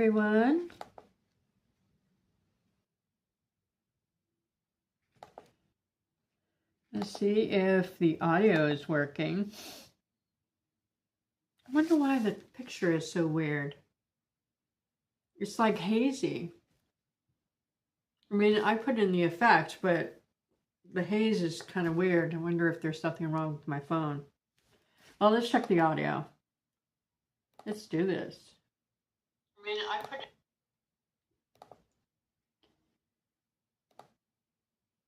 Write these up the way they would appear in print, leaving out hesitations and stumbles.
everyone. Let's see if the audio is working. I wonder why the picture is so weird. It's like hazy. I mean, I put in the effect, but the haze is kind of weird. I wonder if there's something wrong with my phone. Well, let's check the audio. Let's do this. I mean, I put it.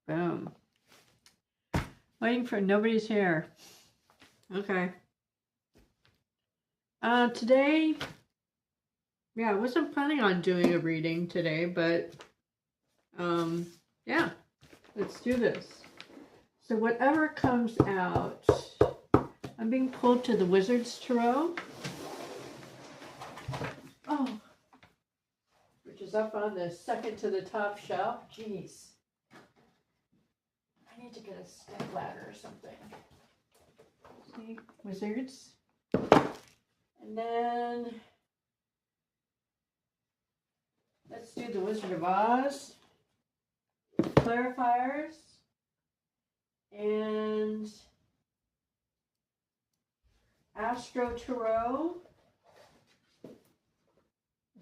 Boom. Waiting for nobody's here. Okay. Today, yeah, I wasn't planning on doing a reading today, but yeah, let's do this. So whatever comes out, I'm being pulled to the Wizard's Tarot. Oh, which is up on the second to the top shelf. Jeez. I need to get a step ladder or something. See, Wizards. And then let's do the Wizard of Oz, clarifiers, and Astro Tarot.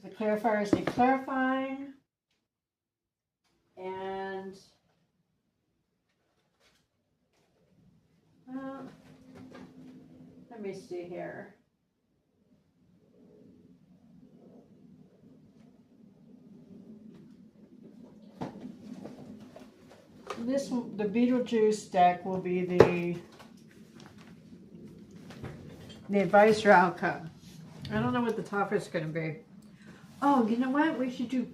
The clarifiers need clarifying, and let me see here. The Beetlejuice deck will be the advisor outcome. I don't know what the top is going to be. Oh, you know what? We should do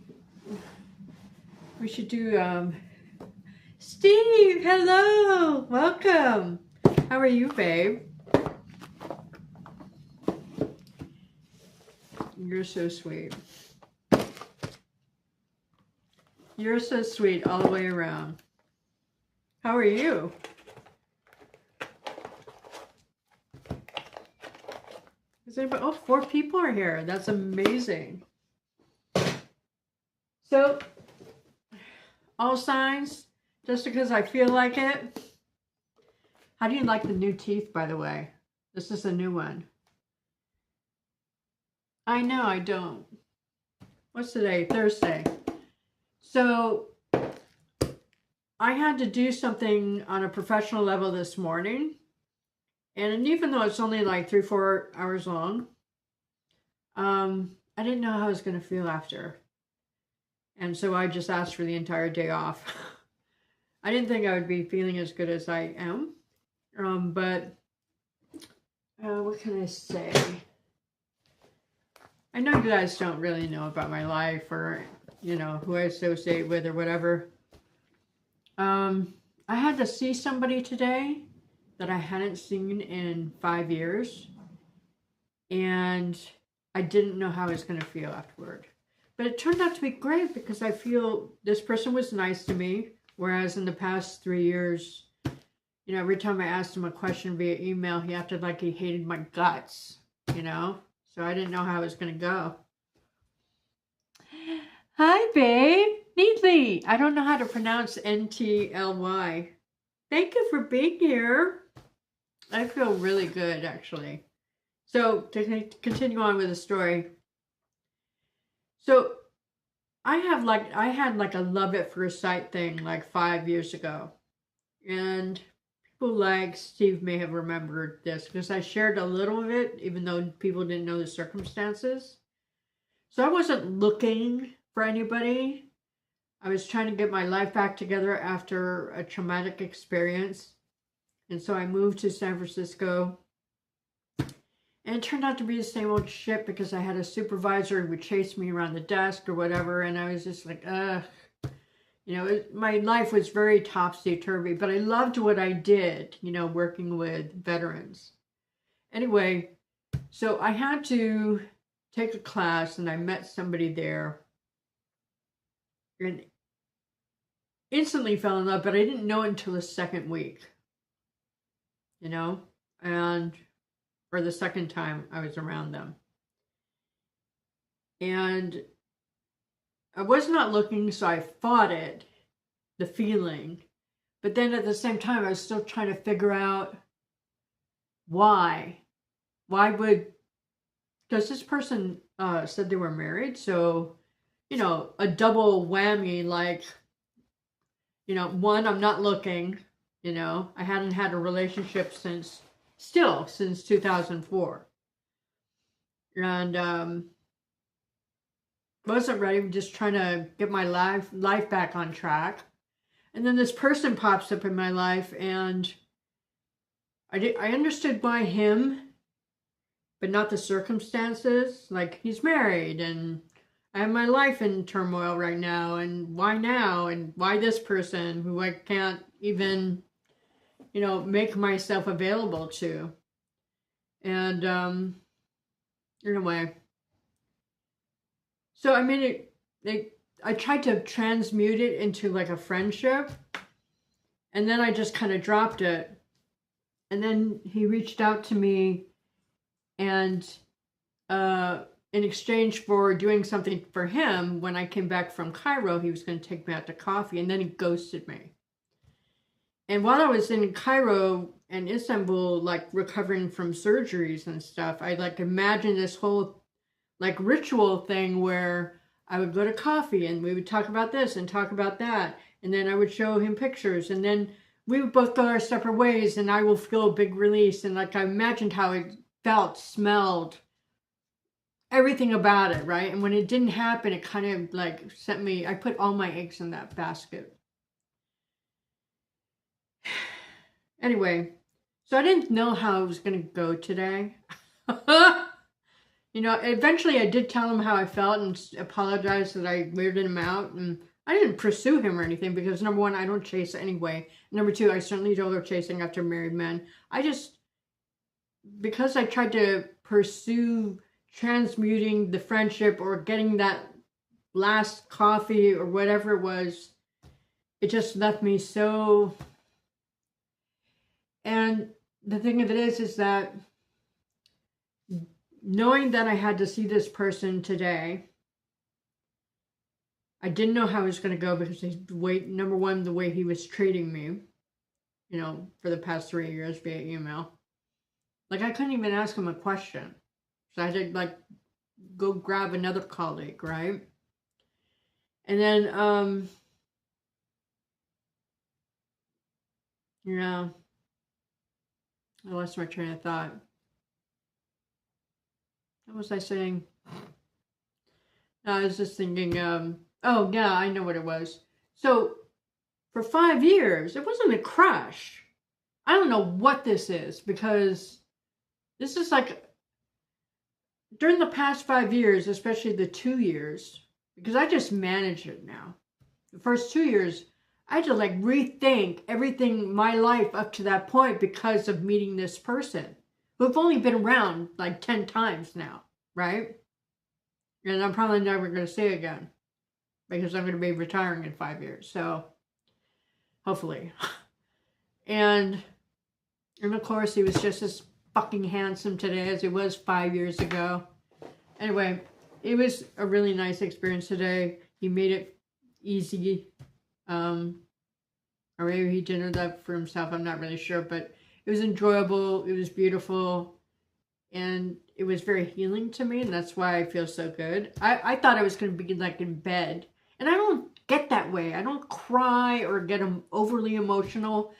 Steve, hello. Welcome. How are you, babe? You're so sweet. You're so sweet all the way around. How are you? Is anybody? Oh, 4 people are here. That's amazing. So, all signs, just because I feel like it. How do you like the new teeth, by the way? This is a new one. I know, I don't. What's today? Thursday. So, I had to do something on a professional level this morning. And even though it's only like 3-4 hours long, I didn't know how I was going to feel after. And so I just asked for the entire day off. I didn't think I would be feeling as good as I am. But what can I say? I know you guys don't really know about my life or, you know, who I associate with or whatever. I had to see somebody today that I hadn't seen in 5 years. And I didn't know how I was going to feel afterward. But it turned out to be great because I feel this person was nice to me. Whereas in the past 3 years, you know, every time I asked him a question via email, he acted like he hated my guts, you know? So I didn't know how it was going to go. Hi, babe. Neatly. I don't know how to pronounce NTLY. Thank you for being here. I feel really good, actually. So to continue on with the story. So I had like a love at first sight thing like 5 years ago. And people like Steve may have remembered this because I shared a little of it, even though people didn't know the circumstances. So I wasn't looking for anybody. I was trying to get my life back together after a traumatic experience. And so I moved to San Francisco. And it turned out to be the same old shit because I had a supervisor who would chase me around the desk or whatever. And I was just like, ugh. You know, my life was very topsy-turvy. But I loved what I did, you know, working with veterans. Anyway, so I had to take a class and I met somebody there. And instantly fell in love, but I didn't know it until the second week. You know? Or the second time I was around them. And I was not looking, so I fought it, the feeling. But then at the same time, I was still trying to figure out why. Why would, because this person said they were married, so, you know, a double whammy, like, you know, one, I'm not looking, you know, I hadn't had a relationship since 2004. And wasn't ready, just trying to get my life back on track. And then this person pops up in my life, and I understood why him, but not the circumstances. Like, he's married, and I have my life in turmoil right now, and why now, and why this person who I can't even, you know, make myself available to. And in a way, so I mean, I tried to transmute it into like a friendship, and then I just kind of dropped it. And then he reached out to me, and in exchange for doing something for him, when I came back from Cairo, he was going to take me out to coffee, and then he ghosted me. And while I was in Cairo and Istanbul, like recovering from surgeries and stuff, I like imagined this whole like ritual thing where I would go to coffee and we would talk about this and talk about that. And then I would show him pictures, and then we would both go our separate ways, and I will feel a big release. And like I imagined how it felt, smelled, everything about it, right? And when it didn't happen, it kind of like sent me, I put all my eggs in that basket. Anyway, so I didn't know how it was going to go today. You know, eventually I did tell him how I felt and apologized that I weirded him out. And I didn't pursue him or anything because, number one, I don't chase anyway. Number two, I certainly don't go chasing after married men. I just, because I tried to pursue transmuting the friendship or getting that last coffee or whatever it was, it just left me so. And the thing of it is that knowing that I had to see this person today, I didn't know how it was going to go because number one, the way he was treating me, you know, for the past 3 years via email. Like, I couldn't even ask him a question. So I had to, like, go grab another colleague, right? And then, yeah, I lost my train of thought. What was I saying? I was just thinking, oh, yeah, I know what it was. So, for 5 years, it wasn't a crush. I don't know what this is, because this is like, during the past 5 years, especially the 2 years, because I just manage it now. The first 2 years, I had to like rethink everything, my life up to that point, because of meeting this person who've only been around like 10 times now, right? And I'm probably never going to see again because I'm going to be retiring in 5 years. So hopefully. And of course, he was just as fucking handsome today as he was 5 years ago. Anyway, it was a really nice experience today. He made it easy. Or maybe he did that for himself. I'm not really sure, but it was enjoyable. It was beautiful. And it was very healing to me. And that's why I feel so good. I thought I was going to be like in bed. And I don't get that way. I don't cry or get overly emotional.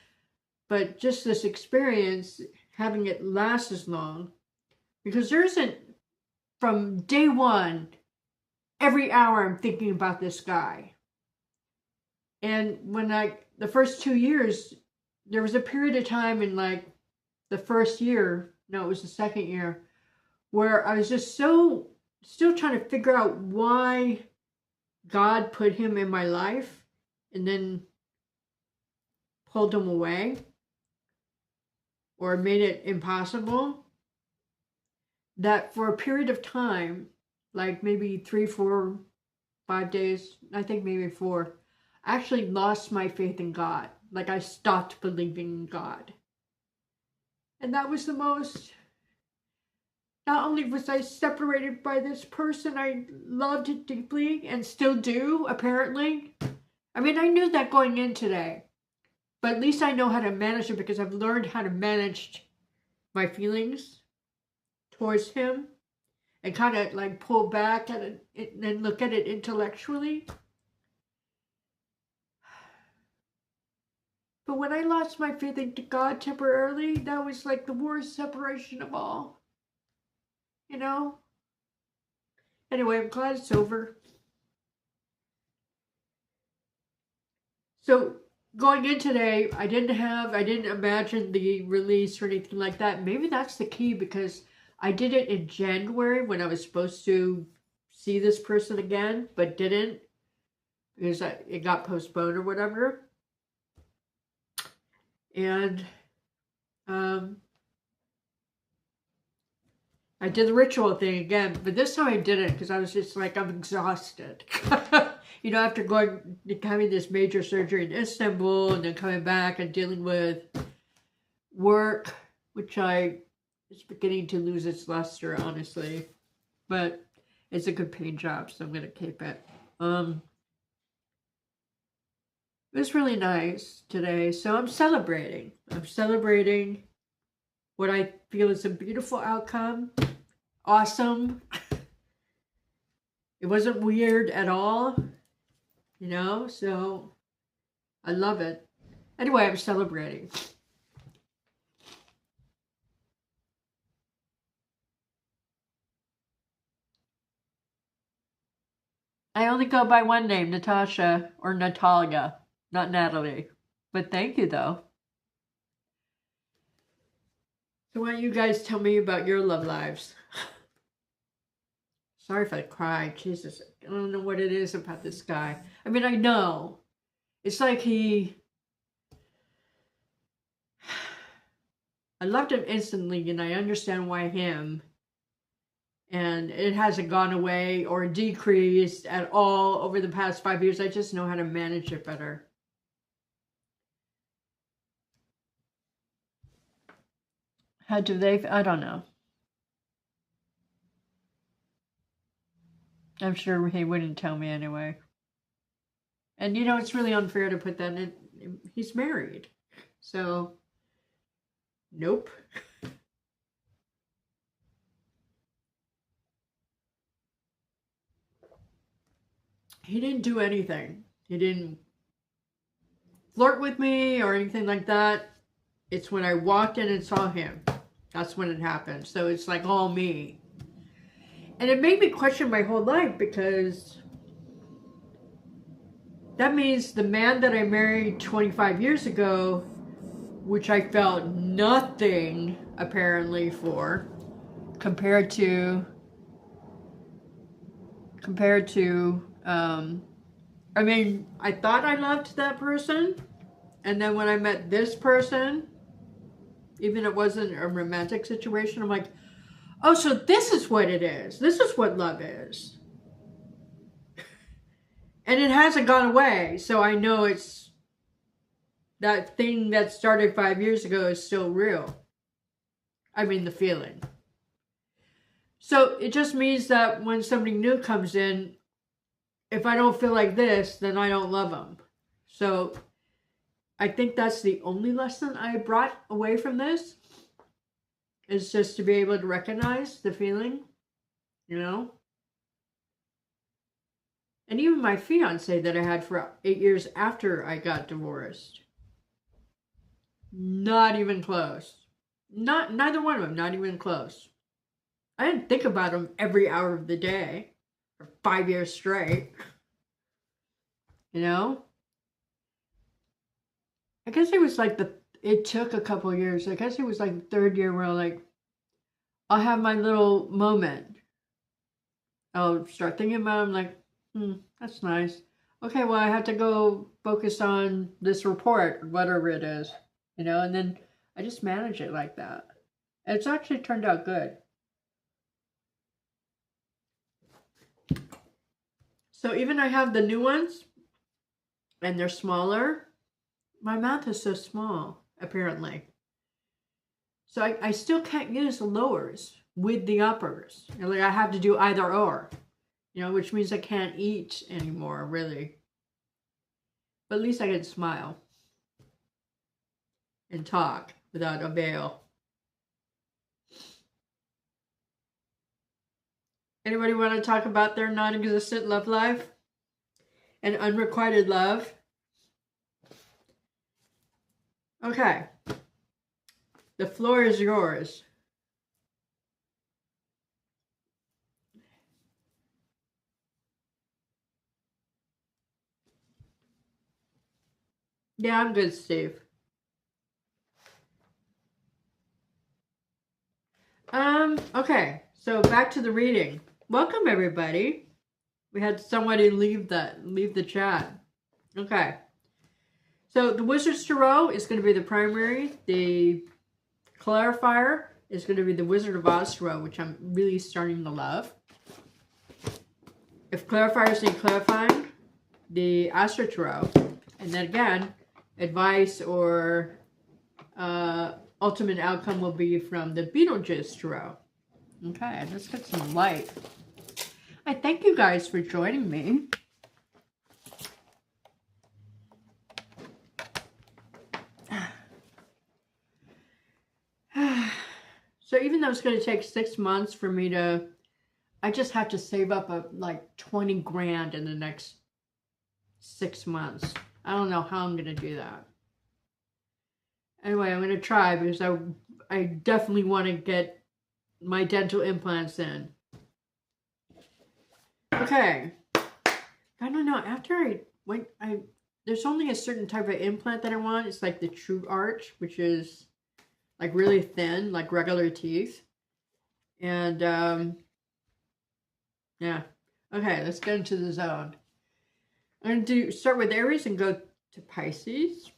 But just this experience, having it last as long. Because there isn't, from day one, every hour I'm thinking about this guy. And when the first 2 years, there was a period of time in like the first year, no, it was the second year, where I was just still trying to figure out why God put him in my life and then pulled him away or made it impossible. That for a period of time, like maybe 3, 4, 5 days, I think maybe 4, I actually lost my faith in God. Like I stopped believing in God. And that was the most not only was I separated by this person I loved deeply and still do, apparently. I mean, I knew that going in today, but at least I know how to manage it because I've learned how to manage my feelings towards him and kind of like pull back at it and look at it intellectually. But when I lost my faith in God temporarily, that was like the worst separation of all. You know? Anyway, I'm glad it's over. So going in today, I didn't imagine the release or anything like that. Maybe that's the key because I did it in January when I was supposed to see this person again, but didn't because it got postponed or whatever. And I did the ritual thing again, but this time I didn't because I was just like, I'm exhausted. You know, after having this major surgery in Istanbul and then coming back and dealing with work, which is beginning to lose its luster, honestly. But it's a good paying job, so I'm going to keep it. It was really nice today, so I'm celebrating. I'm celebrating what I feel is a beautiful outcome. Awesome. It wasn't weird at all, you know, so I love it. Anyway, I'm celebrating. I only go by one name, Natasha or Natalia, not Natalie. But thank you, though. So why don't you guys tell me about your love lives? Sorry if I cry. Jesus, I don't know what it is about this guy. I mean, I know. It's like I loved him instantly, and I understand why him. And it hasn't gone away or decreased at all over the past 5 years. I just know how to manage it better. How do they? I don't know. I'm sure he wouldn't tell me anyway. And you know, it's really unfair to put that in. He's married. So, nope. He didn't do anything. He didn't flirt with me or anything like that. It's when I walked in and saw him. That's when it happened. So it's like all me. And it made me question my whole life because that means the man that I married 25 years ago, which I felt nothing apparently for, compared to I mean, I thought I loved that person, and then when I met this person, even if it wasn't a romantic situation, I'm like, oh, so this is what it is. This is what love is. And it hasn't gone away, so I know it's that thing that started 5 years ago is still real. I mean, the feeling. So it just means that when somebody new comes in, if I don't feel like this, then I don't love them. So I think that's the only lesson I brought away from this, is just to be able to recognize the feeling, you know? And even my fiance that I had for 8 years after I got divorced, not even close. Neither one of them, not even close. I didn't think about him every hour of the day for 5 years straight. You know? I guess it was like it took a couple of years. I guess it was like the third year where like, I'll have my little moment. I'll start thinking about him like, that's nice. Okay, well, I have to go focus on this report, whatever it is, you know, and then I just manage it like that. It's actually turned out good. So even I have the new ones, and they're smaller. My mouth is so small, apparently. So I still can't use the lowers, with the uppers. And like I have to do either or, you know, which means I can't eat anymore, really. But at least I can smile and talk without a veil. Anybody want to talk about their non-existent love life and unrequited love? Okay. The floor is yours. Yeah, I'm good, Steve. Okay, so back to the reading. Welcome, everybody. We had somebody leave the chat. Okay. So the Wizard's Tarot is going to be the primary. The clarifier is going to be the Wizard of Oz Tarot, which I'm really starting to love. If clarifiers need clarifying, the Astro Tarot. And then again, advice or ultimate outcome will be from the Beetlejuice Tarot. Okay, let's get some light. I thank you guys for joining me. So even though it's going to take 6 months for me to, I just have to save up like 20 grand in the next 6 months. I don't know how I'm going to do that. Anyway, I'm going to try because I definitely want to get my dental implants in. Okay. I don't know. After there's only a certain type of implant that I want. It's like the True Arch, which is like really thin, like regular teeth. And, yeah. Okay, let's get into the zone. I'm going to start with Aries and go to Pisces.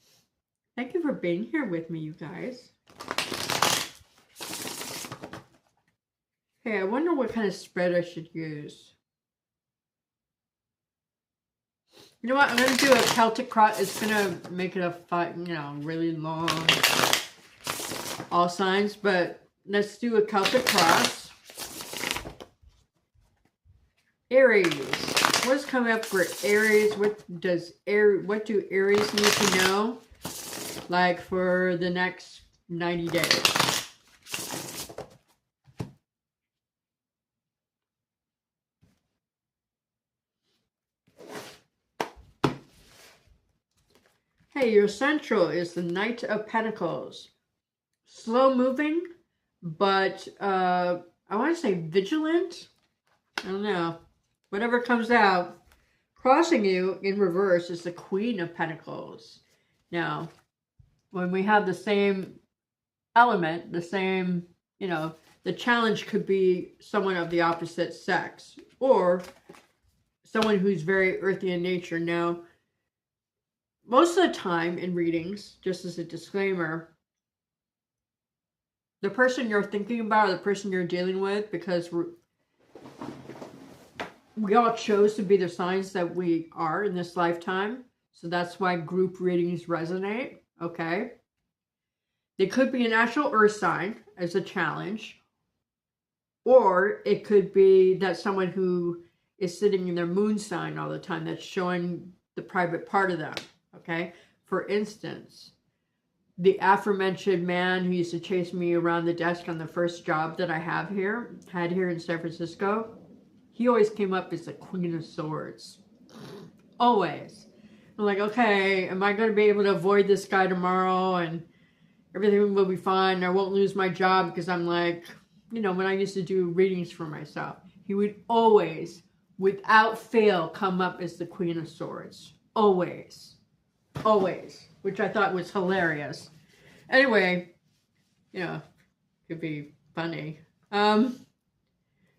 Thank you for being here with me, you guys. Okay, I wonder what kind of spread I should use. You know what? I'm going to do a Celtic cross. It's going to make it a really long all signs, but let's do a Celtic cross. Aries. What's coming up for Aries? What do Aries need to know? Like for the next 90 days. Hey, your central is the Knight of Pentacles. Slow moving, but I want to say vigilant. I don't know. Whatever comes out. Crossing you in reverse is the Queen of Pentacles. Now, when we have the same element, the same, the challenge could be someone of the opposite sex or someone who's very earthy in nature. Now, most of the time in readings, just as a disclaimer, the person you're thinking about or the person you're dealing with, because we all chose to be the signs that we are in this lifetime. So that's why group readings resonate, okay? They could be an actual earth sign as a challenge, or it could be that someone who is sitting in their moon sign all the time that's showing the private part of them, okay? For instance, the aforementioned man who used to chase me around the desk on the first job that I had here in San Francisco, he always came up as the Queen of Swords. Always. I'm like, okay, am I going to be able to avoid this guy tomorrow and everything will be fine? I won't lose my job because I'm like, when I used to do readings for myself, he would always, without fail, come up as the Queen of Swords. Always. Always. Which I thought was hilarious. Anyway, could be funny.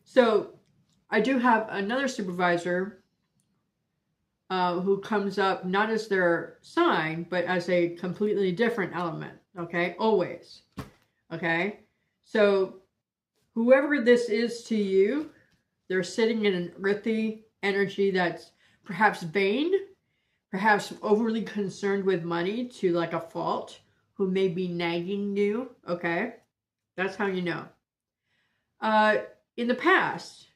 So I do have another supervisor who comes up not as their sign, but as a completely different element. Okay, always. Okay, so whoever this is to you, they're sitting in an earthy energy that's perhaps vain, perhaps overly concerned with money to like a fault, who may be nagging you, okay? That's how you know. in the past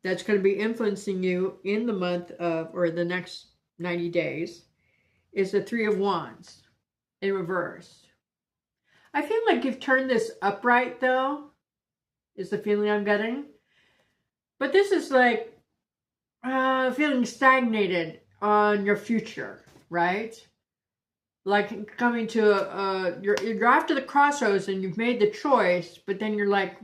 that's going to be influencing you in the month of, or the next 90 days, is the Three of Wands in reverse. I feel like you've turned this upright, though, is the feeling I'm getting. But this is like feeling stagnated on your future, right? Like coming to you're after the crossroads and you've made the choice, but then you're like,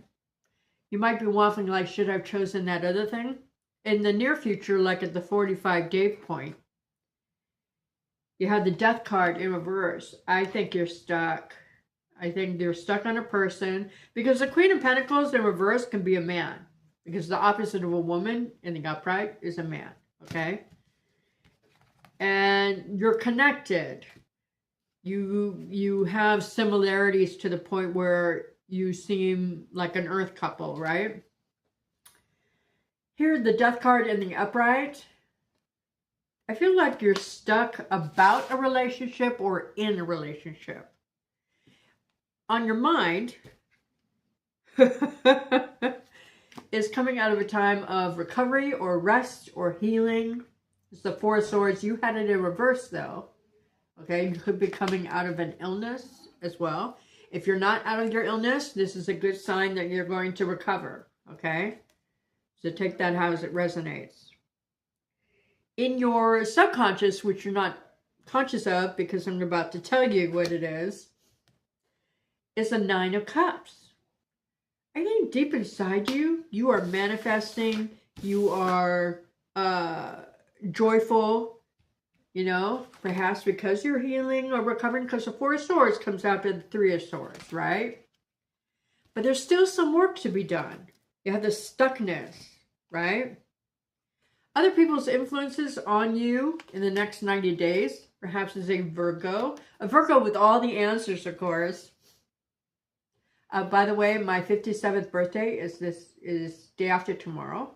you might be waffling like, should I have chosen that other thing? In the near future, like at the 45-day point, you have the Death card in reverse. I think you're stuck. I think you're stuck on a person, because the Queen of Pentacles in reverse can be a man, because the opposite of a woman in the upright is a man, okay? And you're connected. You have similarities to the point where you seem like an earth couple, right? Here, the Death card in the upright. I feel like you're stuck about a relationship or in a relationship. On your mind is coming out of a time of recovery or rest or healing. It's the Four of Swords. You had it in reverse, though. Okay, you could be coming out of an illness as well. If you're not out of your illness, this is a good sign that you're going to recover, okay? So take that how it resonates. In your subconscious, which you're not conscious of because I'm about to tell you what it is a Nine of Cups. I think deep inside you, you are manifesting, you are joyful, you know, perhaps because you're healing or recovering, because the Four of Swords comes after the Three of Swords, right? But there's still some work to be done. You have this stuckness, right? Other people's influences on you in the next 90 days, perhaps is a Virgo. A Virgo with all the answers, of course. By the way, my 57th birthday is day after tomorrow.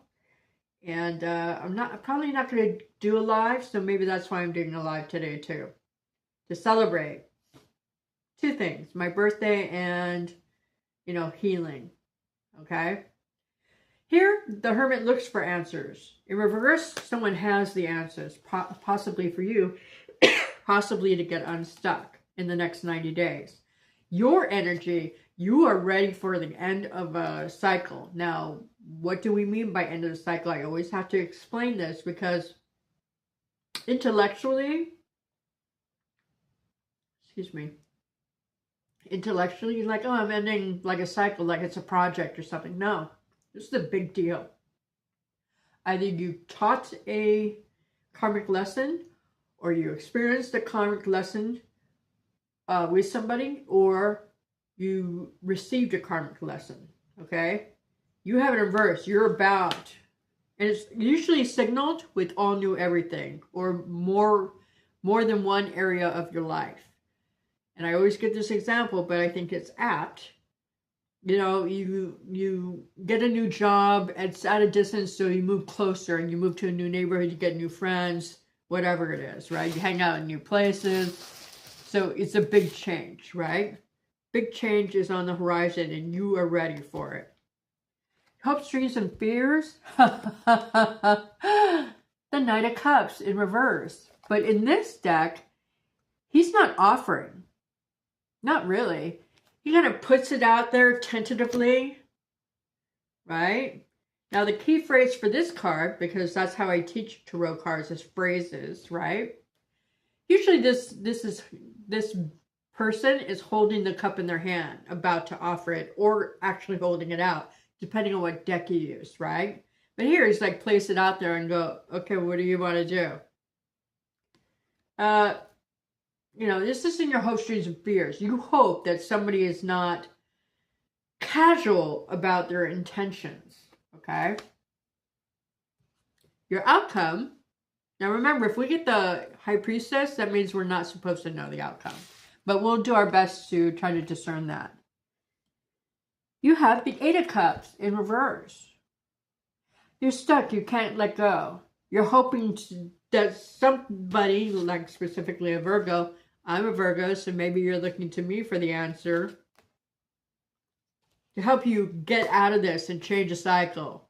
And I'm probably not going to do a live, so maybe that's why I'm doing a live today too. To celebrate two things, my birthday and, you know, healing. Okay? Here, the Hermit looks for answers. In reverse, someone has the answers, possibly for you, possibly to get unstuck in the next 90 days. Your energy, you are ready for the end of a cycle. Now, what do we mean by end of the cycle? I always have to explain this because intellectually, like, oh, I'm ending like a cycle, like it's a project or something. No, this is a big deal. Either you taught a karmic lesson or you experienced a karmic lesson with somebody, or you received a karmic lesson, okay? You have it in reverse. You're about, and it's usually signaled with all new everything or more than one area of your life. And I always get this example, but I think it's apt. You know, you get a new job, it's at a distance, so you move closer and you move to a new neighborhood, you get new friends, whatever it is, right? You hang out in new places. So it's a big change, right? Big change is on the horizon and you are ready for it. Hopes, dreams, and fears. The Knight of Cups in reverse. But in this deck, he's not offering. Not really. He kind of puts it out there tentatively, right? Now, the key phrase for this card, because that's how I teach tarot cards, is phrases, right? Usually this person is holding the cup in their hand, about to offer it, or actually holding it out, depending on what deck you use, right? But here, he's like, place it out there and go, okay, what do you want to do? You know, this is in your hopes, dreams, and fears. You hope that somebody is not casual about their intentions, okay? Your outcome, now remember, if we get the High Priestess, that means we're not supposed to know the outcome. But we'll do our best to try to discern that. You have the Eight of Cups in reverse. You're stuck. You can't let go. You're hoping that somebody, like specifically a Virgo, I'm a Virgo, so maybe you're looking to me for the answer. to help you get out of this and change the cycle.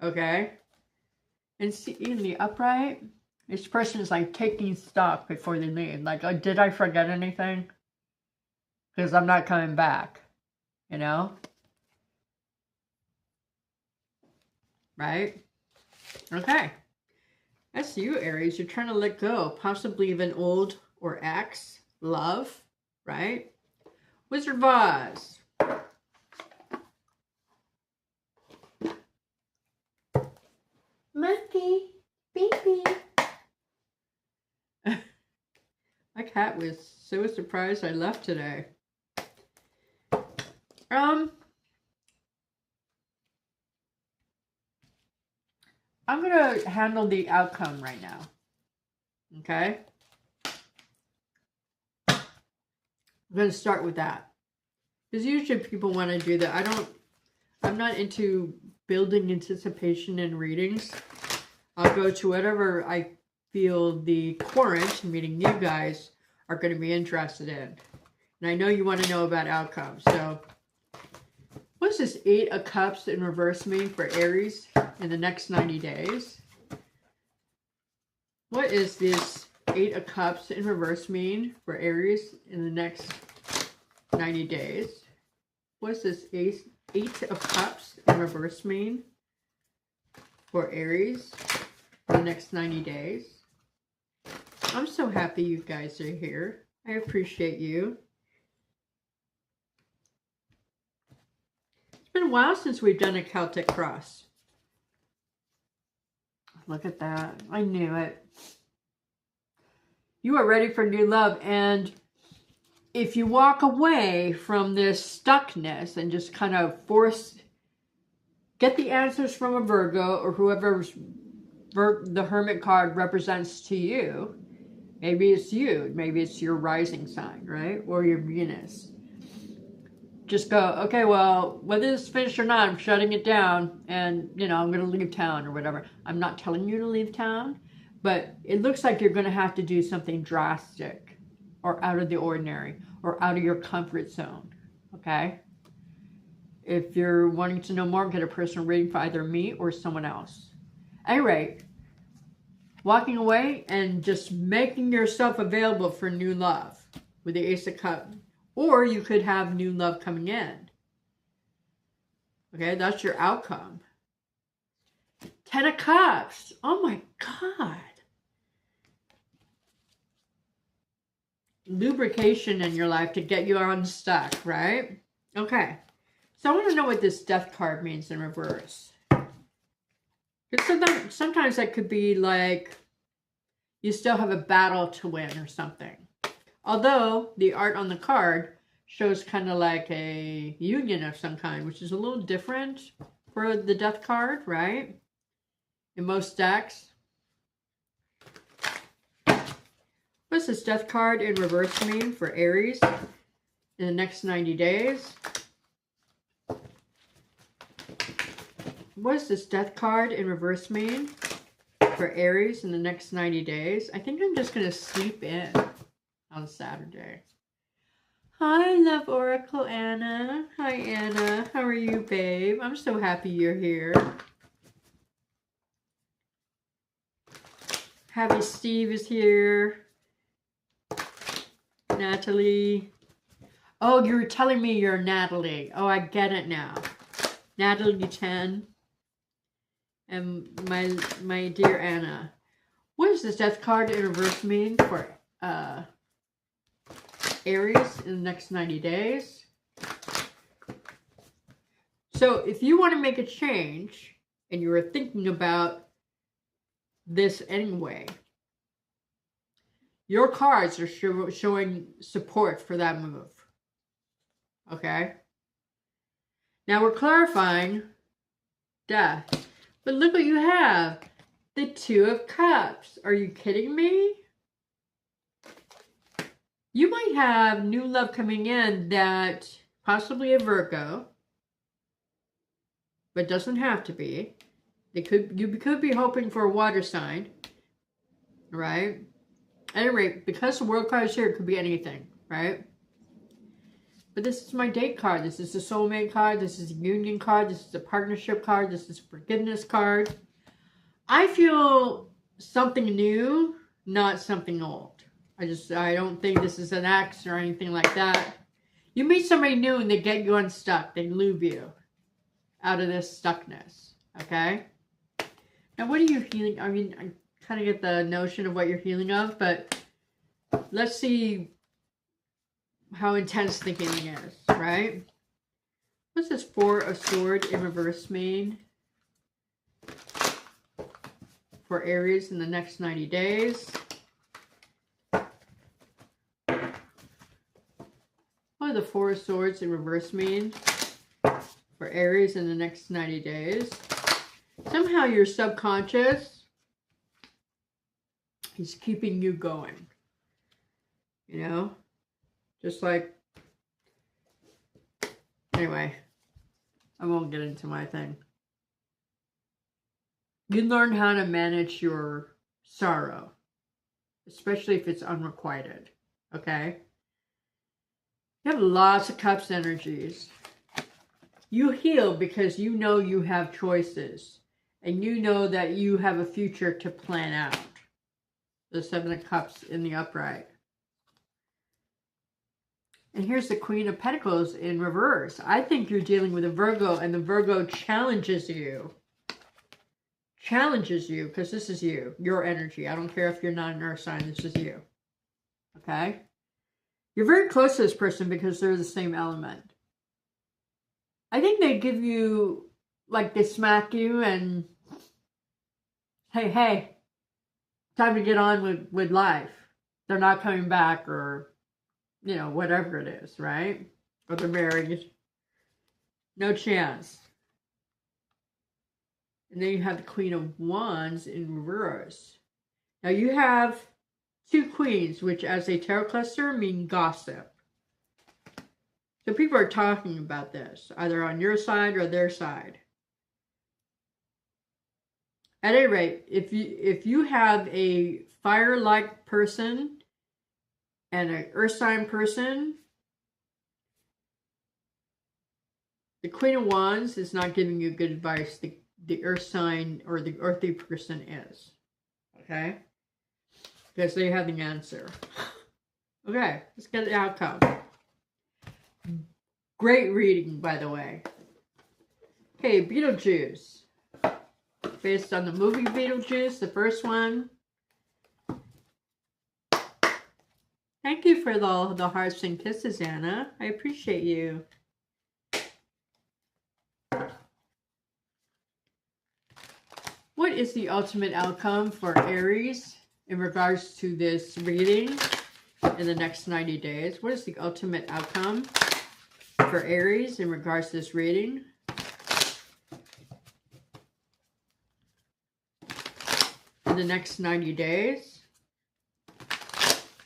Okay? And see, in the upright, this person is like taking stock before they leave. Like, oh, did I forget anything? Because I'm not coming back. You know? Right? Okay. That's you, Aries. You're trying to let go. Possibly of an old or ex love. Right? Wizard of Oz. Monkey. Baby. My cat was so surprised I left today. I'm going to handle the outcome right now. Okay? I'm going to start with that. Because usually people want to do that. I'm not into building anticipation in readings. I'll go to whatever I feel the current, meaning you guys, are going to be interested in. And I know you want to know about outcomes. So, what's this 8 of Cups in reverse mean for Aries in the next 90 days? What is this 8 of Cups in reverse mean for Aries in the next 90 days? What's this 8 of Cups in reverse mean for Aries in the next 90 days? I'm so happy you guys are here. I appreciate you. It's been a while since we've done a Celtic cross. Look at that. I knew it. You are ready for new love. And if you walk away from this stuckness and just kind of get the answers from a Virgo or whoever the Hermit card represents to you. Maybe it's you. Maybe it's your rising sign, right? Or your Venus. Just go, okay, well, whether this is finished or not, I'm shutting it down and, you know, I'm going to leave town or whatever. I'm not telling you to leave town, but it looks like you're going to have to do something drastic or out of the ordinary or out of your comfort zone, okay? If you're wanting to know more, get a personal reading for either me or someone else. At any rate, walking away and just making yourself available for new love with the Ace of Cups. Or you could have new love coming in. Okay, that's your outcome. 10 of Cups. Oh my God. Lubrication in your life to get you unstuck, right? Okay. So I want to know what this Death card means in reverse. Because sometimes that could be like you still have a battle to win or something. Although the art on the card shows kind of like a union of some kind, which is a little different for the Death card, right? In most decks. What's this Death card in reverse mean for Aries in the next 90 days? What does this Death card in reverse mean for Aries in the next 90 days? I think I'm just going to sleep in on Saturday. Hi, Love Oracle Anna. Hi, Anna. How are you, babe? I'm so happy you're here. Happy Steve is here. Natalie. Oh, you're telling me you're Natalie. Oh, I get it now. Natalie 10. And my dear Anna. What does this Death card in reverse mean for Aries in the next 90 days? So if you want to make a change and you were thinking about this anyway, your cards are showing support for that move. Okay? Now we're clarifying Death. But look what you have. The 2 of Cups. Are you kidding me? You might have new love coming in that possibly a Virgo, but doesn't have to be. You could be hoping for a water sign, all right? At any rate, because the World card is here, it could be anything, right? But this is my date card. This is the soulmate card. This is a union card. This is a partnership card. This is a forgiveness card. I feel something new, not something old. I don't think this is an ex or anything like that. You meet somebody new and they get you unstuck. They lube you out of this stuckness. Okay? Now, what are you healing? I mean, I kind of get the notion of what you're healing of, but let's see how intense the healing is, right? What's this Four of Swords in reverse mean for Aries in the next 90 days? What do the Four of Swords in reverse mean for Aries in the next 90 days? Somehow your subconscious is keeping you going. You know? Just like... Anyway, I won't get into my thing. You learn how to manage your sorrow, especially if it's unrequited, okay? You have lots of Cups energies. You heal because you know you have choices, and you know that you have a future to plan out. The Seven of Cups in the upright. And here's the Queen of Pentacles in reverse. I think you're dealing with a Virgo, and the Virgo challenges you. Challenges you, because this is you. Your energy. I don't care if you're not an earth sign. This is you. Okay? You're very close to this person because they're the same element. I think they give you, like, they smack you and, hey, time to get on with life. They're not coming back, or, you know, whatever it is, right? Or they're married. No chance. And then you have the Queen of Wands in reverse. Now you have two queens, which as a tarot cluster mean gossip. So people are talking about this, either on your side or their side. At any rate, if you have a fire-like person and an earth sign person, the Queen of Wands is not giving you good advice. The earth sign or the earthy person is. Okay? Because they have the answer. Okay, let's get the outcome. Great reading, by the way. Okay, Beetlejuice. Based on the movie Beetlejuice, the first one. Thank you for all the hearts and kisses, Anna. I appreciate you. What is the ultimate outcome for Aries in regards to this reading in the next 90 days? What is the ultimate outcome for Aries in regards to this reading? In the next 90 days?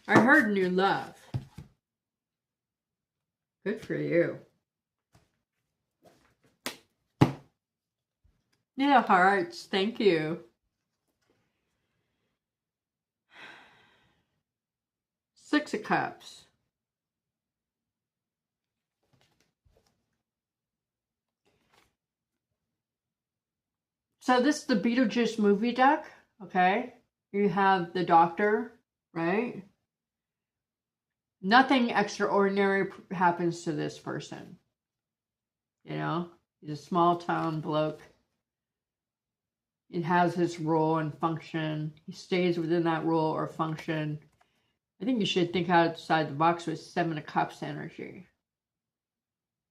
I heard new love. Good for you. Yeah, hearts. Thank you. Six of Cups. So this is the Beetlejuice movie deck, okay? You have the doctor, right? Nothing extraordinary happens to this person. You know? He's a small town bloke. It has his role and function. He stays within that role or function. I think you should think outside the box with Seven of Cups energy.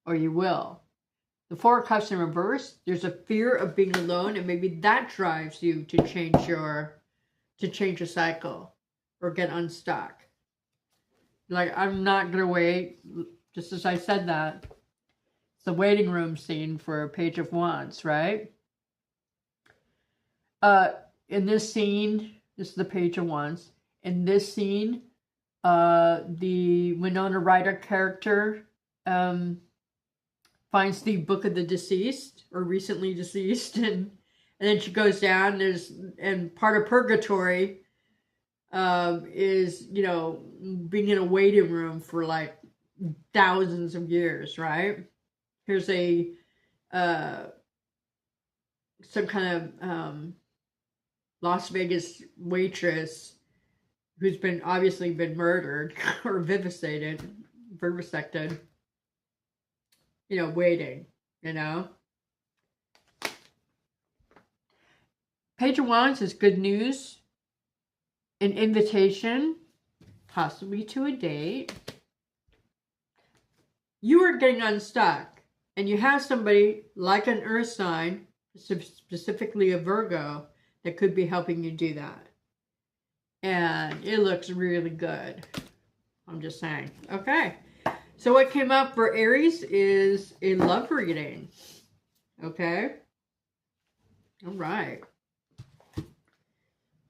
Or you will. The Four of Cups in reverse, there's a fear of being alone, and maybe that drives you to change a cycle or get unstuck. Like, I'm not going to wait. Just as I said that. It's the waiting room scene for a Page of Wands, right? In this scene, this is the Page of Wands. In this scene, the Winona Ryder character finds the Book of the Deceased, or recently deceased, and then she goes down. And part of purgatory is, you know, being in a waiting room for, like, thousands of years, right? Here's a some kind of Las Vegas waitress who's been obviously been murdered or vivisected, you know, waiting, you know. Page of Wands is good news, an invitation, possibly to a date. You are getting unstuck, and you have somebody like an earth sign, specifically a Virgo, that could be helping you do that. And it looks really good. I'm just saying. Okay. So what came up for Aries is a love reading. Okay. All right.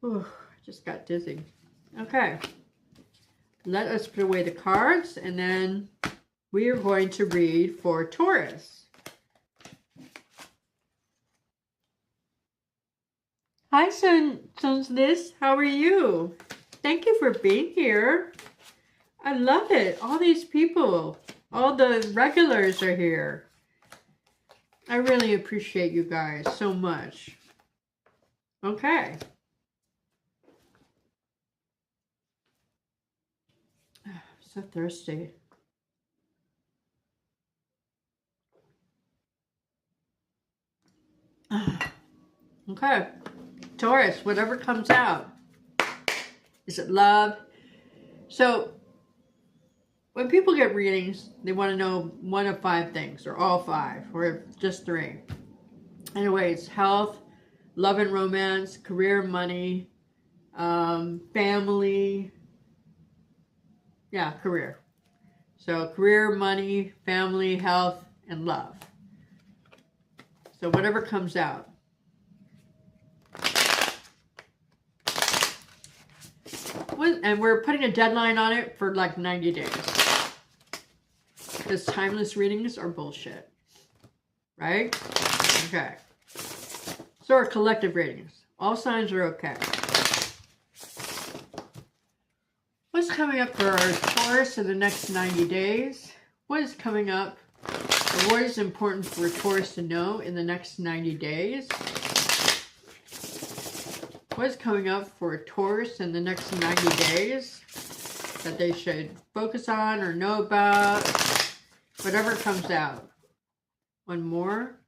Ooh, I just got dizzy. Okay. Let us put away the cards, and then we are going to read for Taurus. Hi, Sons This. How are you? Thank you for being here. I love it. All these people, all the regulars are here. I really appreciate you guys so much. Okay. So thirsty. Okay. Taurus, whatever comes out. Is it love? So, when people get readings, they want to know one of 5 things, or all 5, or just 3. Anyway, it's health, love and romance, career, money, family. Yeah, career. So, career, money, family, health, and love. So, whatever comes out. And we're putting a deadline on it for like 90 days. Because timeless readings are bullshit. Right? Okay. So are collective readings. All signs are okay. What's coming up for our Taurus in the next 90 days? What is coming up? Or what is important for Taurus to know in the next 90 days? What is coming up for a Taurus in the next 90 days that they should focus on or know about? Whatever comes out. One more.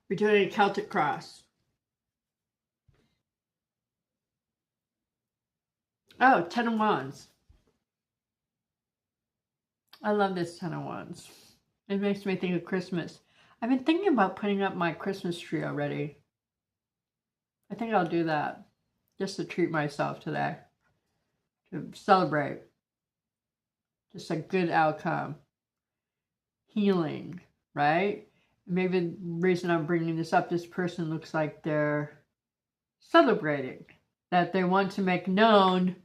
We're doing a Celtic cross. Oh, 10 of Wands. I love this 10 of Wands. It makes me think of Christmas. I've been thinking about putting up my Christmas tree already. I think I'll do that just to treat myself today. To celebrate. Just a good outcome. Healing, right? Maybe the reason I'm bringing this up, this person looks like they're celebrating. That they want to make known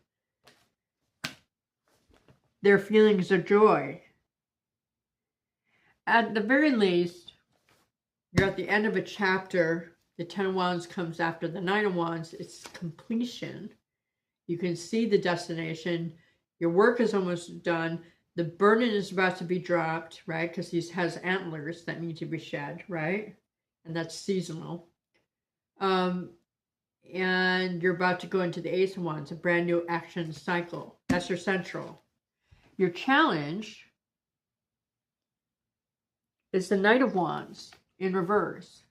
their feelings of joy. At the very least, you're at the end of a chapter. The 10 of Wands comes after the 9 of Wands. It's completion. You can see the destination. Your work is almost done. The burden is about to be dropped, right? Because he has antlers that need to be shed, right? And that's seasonal. And you're about to go into the Ace of Wands, a brand new action cycle. That's your central. Your challenge is the Knight of Wands in reverse.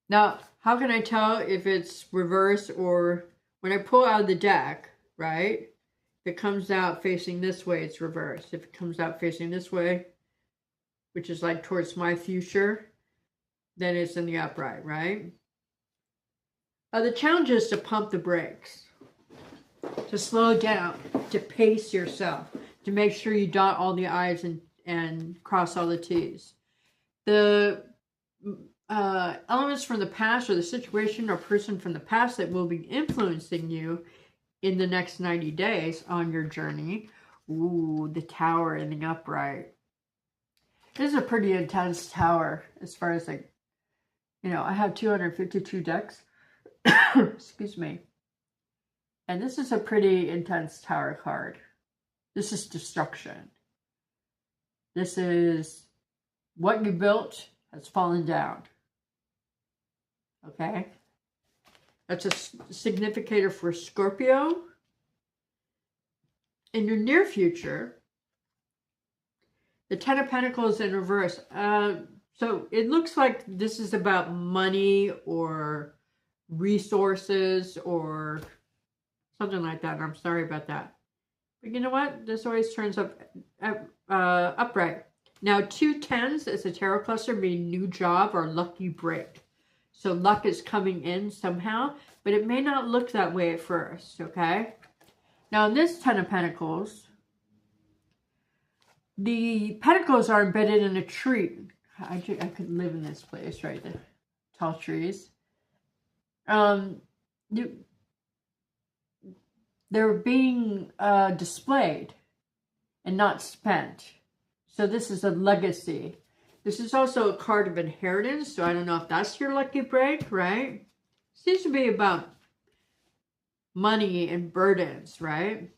Now, how can I tell if it's reverse or when I pull out of the deck, right? If it comes out facing this way, it's reverse. If it comes out facing this way, which is like towards my future, then it's in the upright, right? The challenge is to pump the brakes, to slow down, to pace yourself, to make sure you dot all the I's and cross all the T's. The elements from the past or the situation or person from the past that will be influencing you in the next 90 days on your journey. Ooh, the Tower in the upright. This is a pretty intense tower as far as like, you know, I have 252 decks. Excuse me. And this is a pretty intense tower card. This is destruction. This is what you built has fallen down. Okay? That's a significator for Scorpio. In your near future, the Ten of Pentacles in reverse. So it looks like this is about money or resources or something like that. I'm sorry about that. But you know what? This always turns up upright. Now, 2 10s as a tarot cluster mean new job or lucky break. So luck is coming in somehow, but it may not look that way at first, okay? Now, in this Ten of Pentacles, the pentacles are embedded in a tree. I could live in this place, right? The tall trees. They're being displayed and not spent. So this is a legacy. This is also a card of inheritance. So I don't know if that's your lucky break, right? Seems to be about money and burdens, right?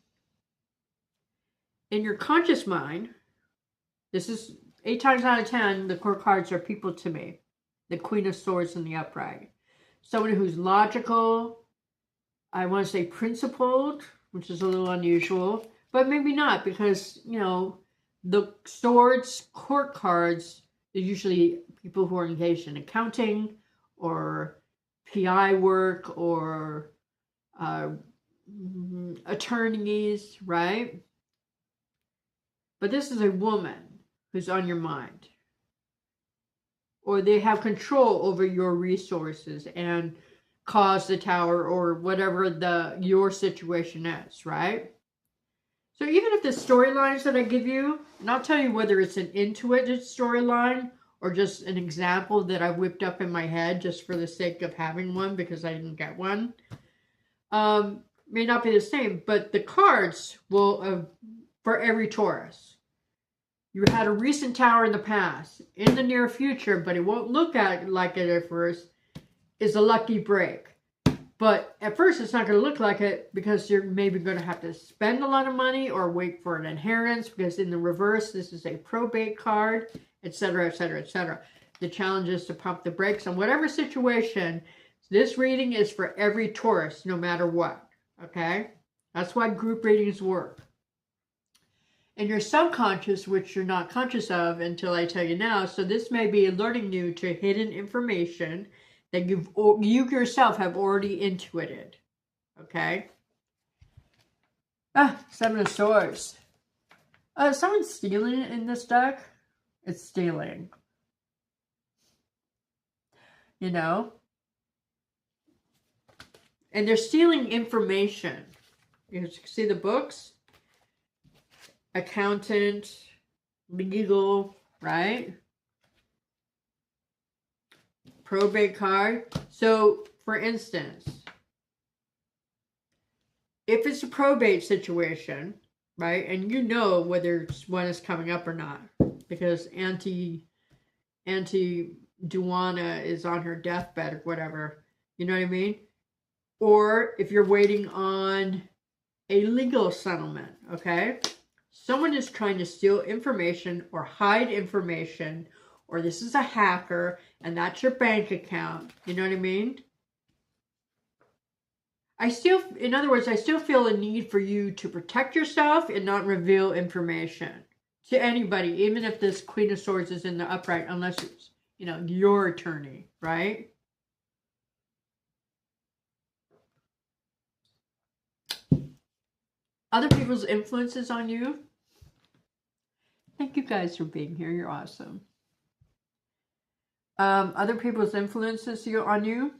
In your conscious mind, this is 8 times out of 10, the core cards are people to me. The Queen of Swords in the upright. Someone who's logical, I want to say principled, which is a little unusual, but maybe not because, you know, the Swords court cards are usually people who are engaged in accounting or PI work or attorneys, right? But this is a woman who's on your mind. Or they have control over your resources and cause the tower or whatever your situation is, right? So even if the storylines that I give you, and I'll tell you whether it's an intuitive storyline or just an example that I whipped up in my head just for the sake of having one because I didn't get one, may not be the same, but the cards will, for every Taurus. You had a recent tower in the past, in the near future, but it won't look like it at first, is a lucky break. But at first, it's not going to look like it because you're maybe going to have to spend a lot of money or wait for an inheritance because in the reverse, this is a probate card, etc., etc., etc. The challenge is to pump the brakes on whatever situation. This reading is for every Taurus, no matter what, okay? That's why group readings work. In your subconscious, which you're not conscious of until I tell you now, so this may be alerting you to hidden information that you yourself have already intuited, okay? Seven of Swords. Someone's stealing in this deck. It's stealing. You know? And they're stealing information. You can see the books? Accountant, legal, right? Probate card. So, for instance, if it's a probate situation, right, and you know whether one is coming up or not, because Auntie Duana is on her deathbed or whatever, you know what I mean? Or if you're waiting on a legal settlement, okay? Someone is trying to steal information or hide information, or this is a hacker, and that's your bank account. You know what I mean? In other words, I still feel a need for you to protect yourself and not reveal information to anybody, even if this Queen of Swords is in the upright, unless it's, you know, your attorney, right? Other people's influences on you. Thank you guys for being here. You're awesome. Other people's influences on you.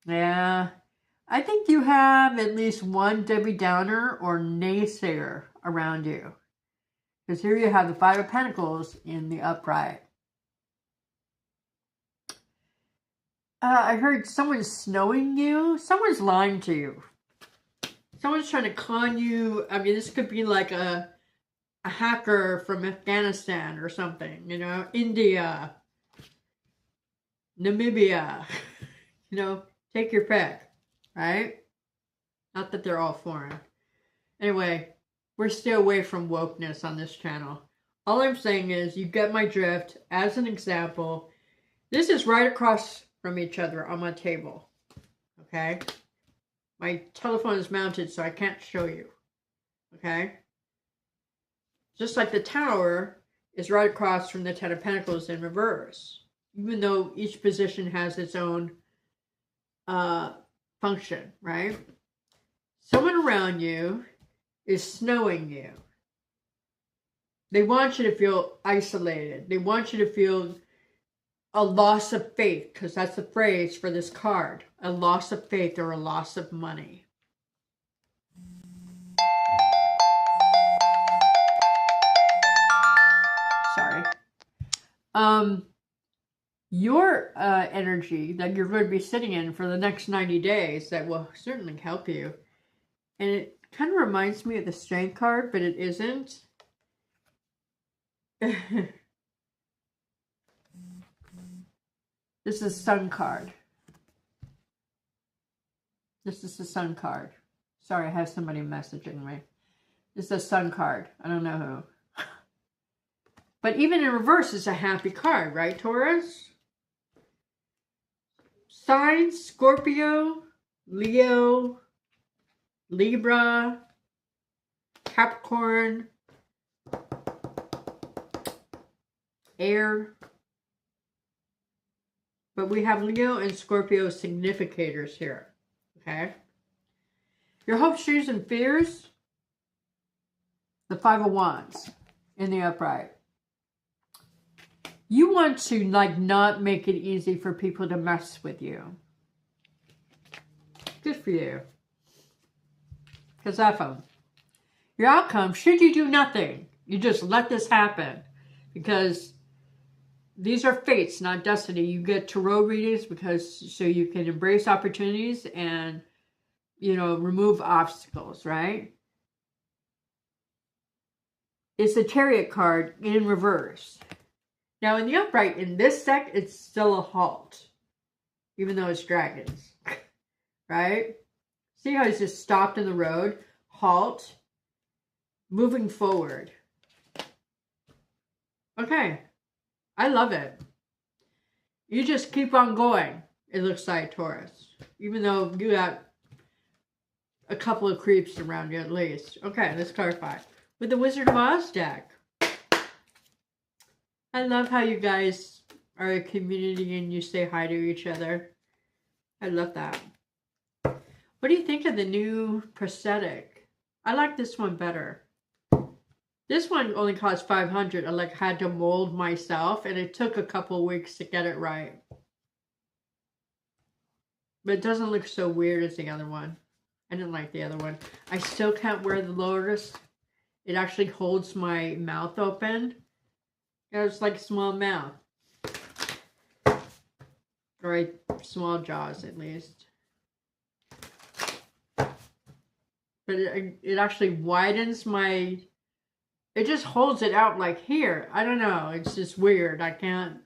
Yeah. I think you have at least one Debbie Downer or naysayer around you. Because here you have the Five of Pentacles in the upright. I heard someone's snowing you. Someone's lying to you. Someone's trying to con you. I mean, this could be like a a hacker from Afghanistan or something, you know, India, Namibia, you know, take your pick, right? Not that they're all foreign. Anyway, we're still away from wokeness on this channel. All I'm saying is you get my drift. As an example, this is right across from each other on my table, okay? My telephone is mounted, so I can't show you, okay? Just like the tower is right across from the Ten of Pentacles in reverse, even though each position has its own function, right? Someone around you is snowing you. They want you to feel isolated. They want you to feel a loss of faith, because that's the phrase for this card. A loss of faith or a loss of money. Sorry. Your energy that you're going to be sitting in for the next 90 days that will certainly help you. And it kind of reminds me of the Strength card, but it isn't. This is Sun card. This is the Sun card. Sorry, I have somebody messaging me. This is a Sun card. I don't know who. But even in reverse, it's a happy card, right, Taurus? Signs: Scorpio, Leo, Libra, Capricorn, Air. But we have Leo and Scorpio significators here, okay? Your hopes, dreams, and fears. The Five of Wands in the upright. You want to, like, not make it easy for people to mess with you. Good for you. Because your outcome, should you do nothing, you just let this happen. Because these are fates, not destiny. You get tarot readings because so you can embrace opportunities and, you know, remove obstacles, right? It's the Chariot card in reverse. Now, in the upright, in this deck, it's still a halt. Even though it's dragons. Right? See how he's just stopped in the road? Halt. Moving forward. Okay. I love it. You just keep on going, it looks like, Taurus. Even though you got a couple of creeps around you at least. Okay, let's clarify. With the Wizard of Oz deck. I love how you guys are a community and you say hi to each other. I love that. What do you think of the new prosthetic? I like this one better. This one only cost $500. I had to mold myself, and it took a couple weeks to get it right. But it doesn't look so weird as the other one. I didn't like the other one. I still can't wear the lotus. It actually holds my mouth open. It's like a small mouth. Or small jaws, at least. But it actually widens my... It just holds it out like here. I don't know. It's just weird. I can't.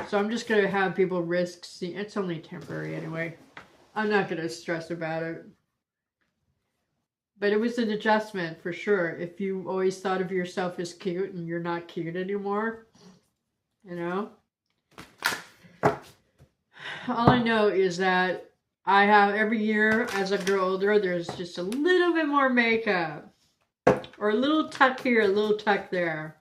So I'm just going to have people risk seeing. It's only temporary anyway. I'm not going to stress about it. But it was an adjustment for sure. If you always thought of yourself as cute and you're not cute anymore. You know. All I know is that I have every year as I grow older, there's just a little bit more makeup. Or a little tuck here, a little tuck there.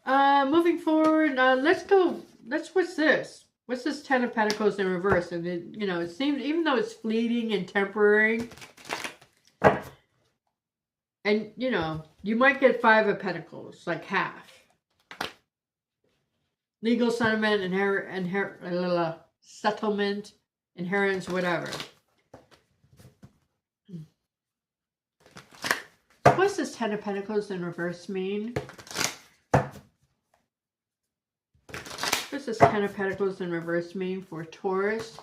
Moving forward, what's this? What's this Ten of Pentacles in reverse? And it, you know, it seems, even though it's fleeting and temporary, and, you know, you might get Five of Pentacles, like half. Legal settlement, settlement, inheritance, whatever. What's this Ten of Pentacles in reverse mean? What's this Ten of Pentacles in reverse mean for Taurus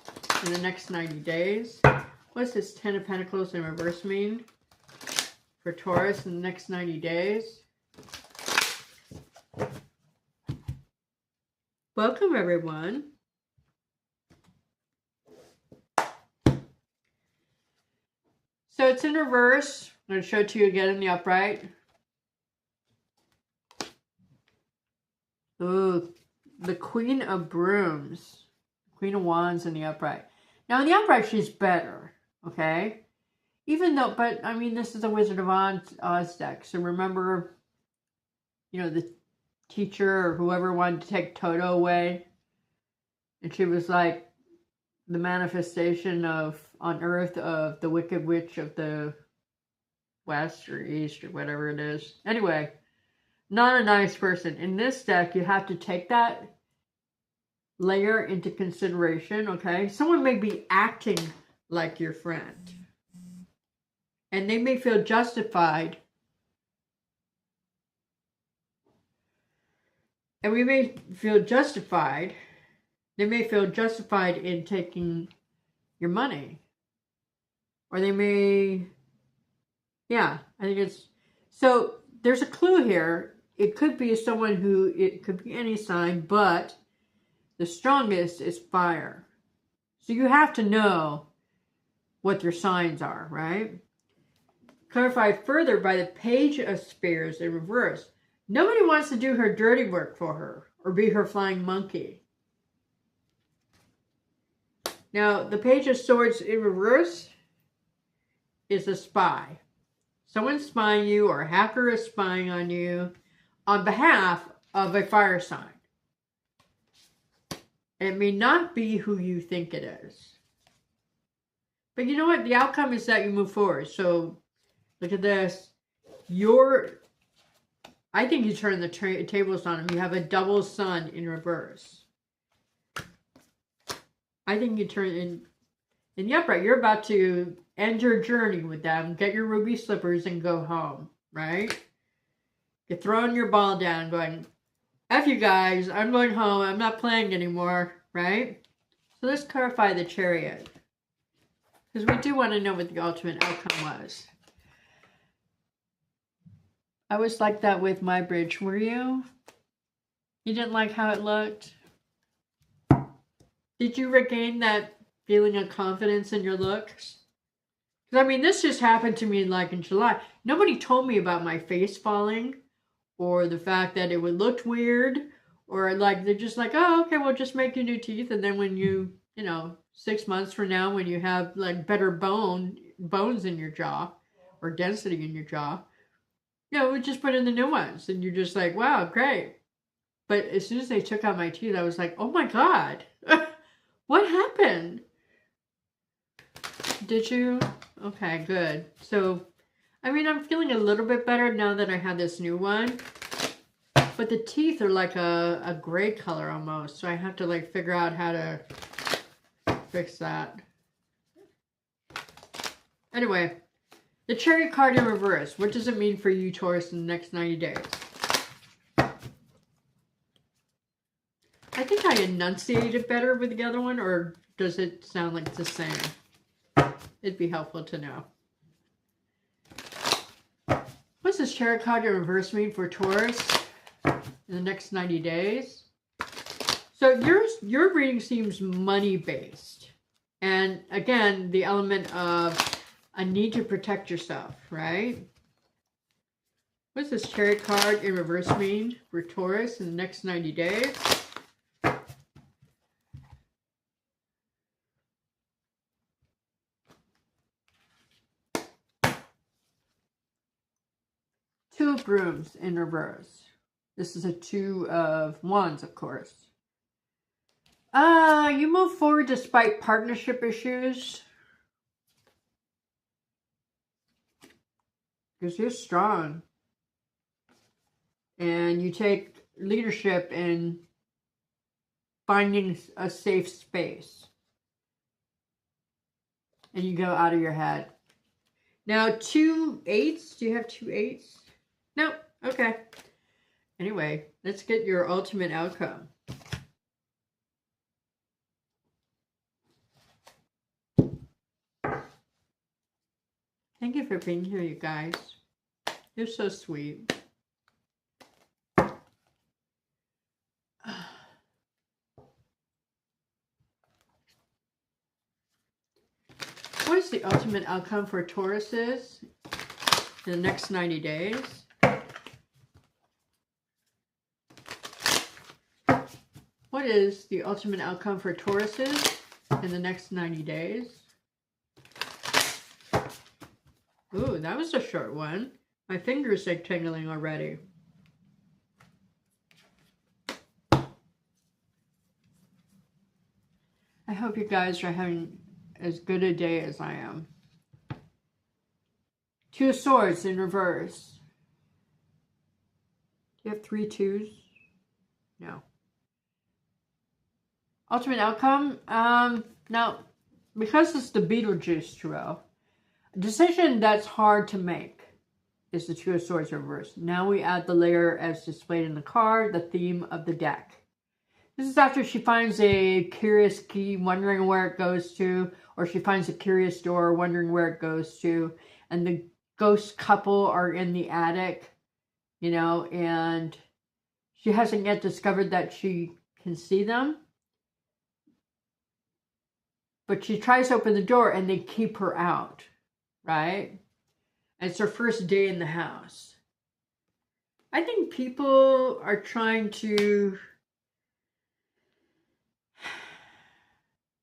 in the next 90 days? What's this Ten of Pentacles in reverse mean for Taurus in the next 90 days. Welcome, everyone. So it's in reverse. I'm going to show it to you again in the upright. Ooh, the Queen of Brooms. Queen of Wands in the upright. Now in the upright, she's better, okay? Even though, but I mean, this is a Wizard of Oz deck. So remember, you know, the teacher or whoever wanted to take Toto away. And she was like the manifestation of, on Earth, of the Wicked Witch of the West or East or whatever it is. Anyway, not a nice person. In this deck, you have to take that layer into consideration, okay? Someone may be acting like your friend. And they may feel justified. And we may feel justified. They may feel justified in taking your money. Or they may, yeah, I think it's, so there's a clue here. It could be someone who, it could be any sign, but the strongest is fire. So you have to know what their signs are, right? Clarified further by the Page of Spears in reverse. Nobody wants to do her dirty work for her or be her flying monkey. Now, the Page of Swords in reverse is a spy. Someone's spying you, or a hacker is spying on you on behalf of a fire sign. It may not be who you think it is. But you know what? The outcome is that you move forward. So, look at this. I think you turn the tables on him. You have a double sun in reverse. I think you turn in the upright. You're about to end your journey with them. Get your ruby slippers and go home, right? You're throwing your ball down going, F you guys, I'm going home. I'm not playing anymore, right? So let's clarify the Chariot. Because we do want to know what the ultimate outcome was. I was like that with my bridge. Were you? You didn't like how it looked? Did you regain that feeling of confidence in your looks? Because I mean, this just happened to me like in July. Nobody told me about my face falling or the fact that it would look weird, or like they're just like, oh, okay, we'll just make you new teeth. And then when you know, 6 months from now, when you have like better bones in your jaw or density in your jaw, you know, we just put in the new ones. And you're just like, wow, great. But as soon as they took out my teeth, I was like, oh my God. What happened? Did you? Okay, good. So, I mean, I'm feeling a little bit better now that I have this new one. But the teeth are like a gray color almost. So I have to like figure out how to fix that. Anyway, the Chariot card in reverse. What does it mean for you, Taurus, in the next 90 days? I think I enunciated better with the other one, or does it sound like it's the same? It'd be helpful to know. What's this Chariot card in reverse mean for Taurus in the next 90 days? So your reading seems money-based. And again, the element of a need to protect yourself, right? What's this Chariot card in reverse mean for Taurus in the next 90 days? Two of Brooms in reverse. This is a Two of Wands, of course. You move forward despite partnership issues. Because you're strong. And you take leadership in finding a safe space. And you go out of your head. Now, 2 8s. Do you have 2 8s? Nope. Okay. Anyway, let's get your ultimate outcome. Thank you for being here, you guys. You're so sweet. What is the ultimate outcome for Tauruses in the next 90 days? What is the ultimate outcome for Tauruses in the next 90 days? Ooh, that was a short one. My fingers are tingling already. I hope you guys are having as good a day as I am. Two of Swords in reverse. Do you have 3 2s? No. Ultimate outcome? Now, because it's the Beetlejuice Tarot, a decision that's hard to make is the Two of Swords reverse. Now we add the layer as displayed in the card, the theme of the deck. This is after she finds a curious key, wondering where it goes to, or she finds a curious door, wondering where it goes to, and the ghost couple are in the attic, you know, and she hasn't yet discovered that she can see them. But she tries to open the door and they keep her out, right? And it's her first day in the house. I think people are trying to...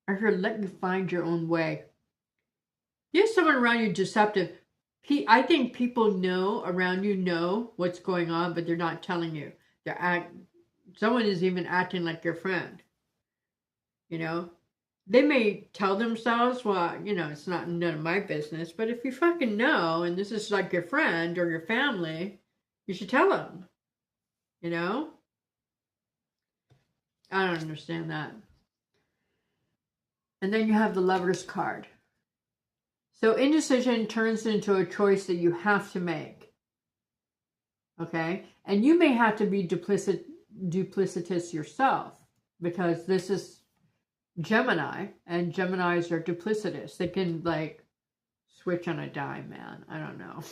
I heard, let you find your own way. You have someone around you deceptive. I think people know around you know what's going on, but they're not telling you. Someone is even acting like your friend. You know? They may tell themselves, well, you know, it's not none of my business. But if you fucking know, and this is like your friend or your family, you should tell them. You know? I don't understand that. And then you have the Lover's card. So indecision turns into a choice that you have to make. Okay? And you may have to be duplicitous yourself, because this is Gemini, and Geminis are duplicitous. They can, like, switch on a dime, man. I don't know.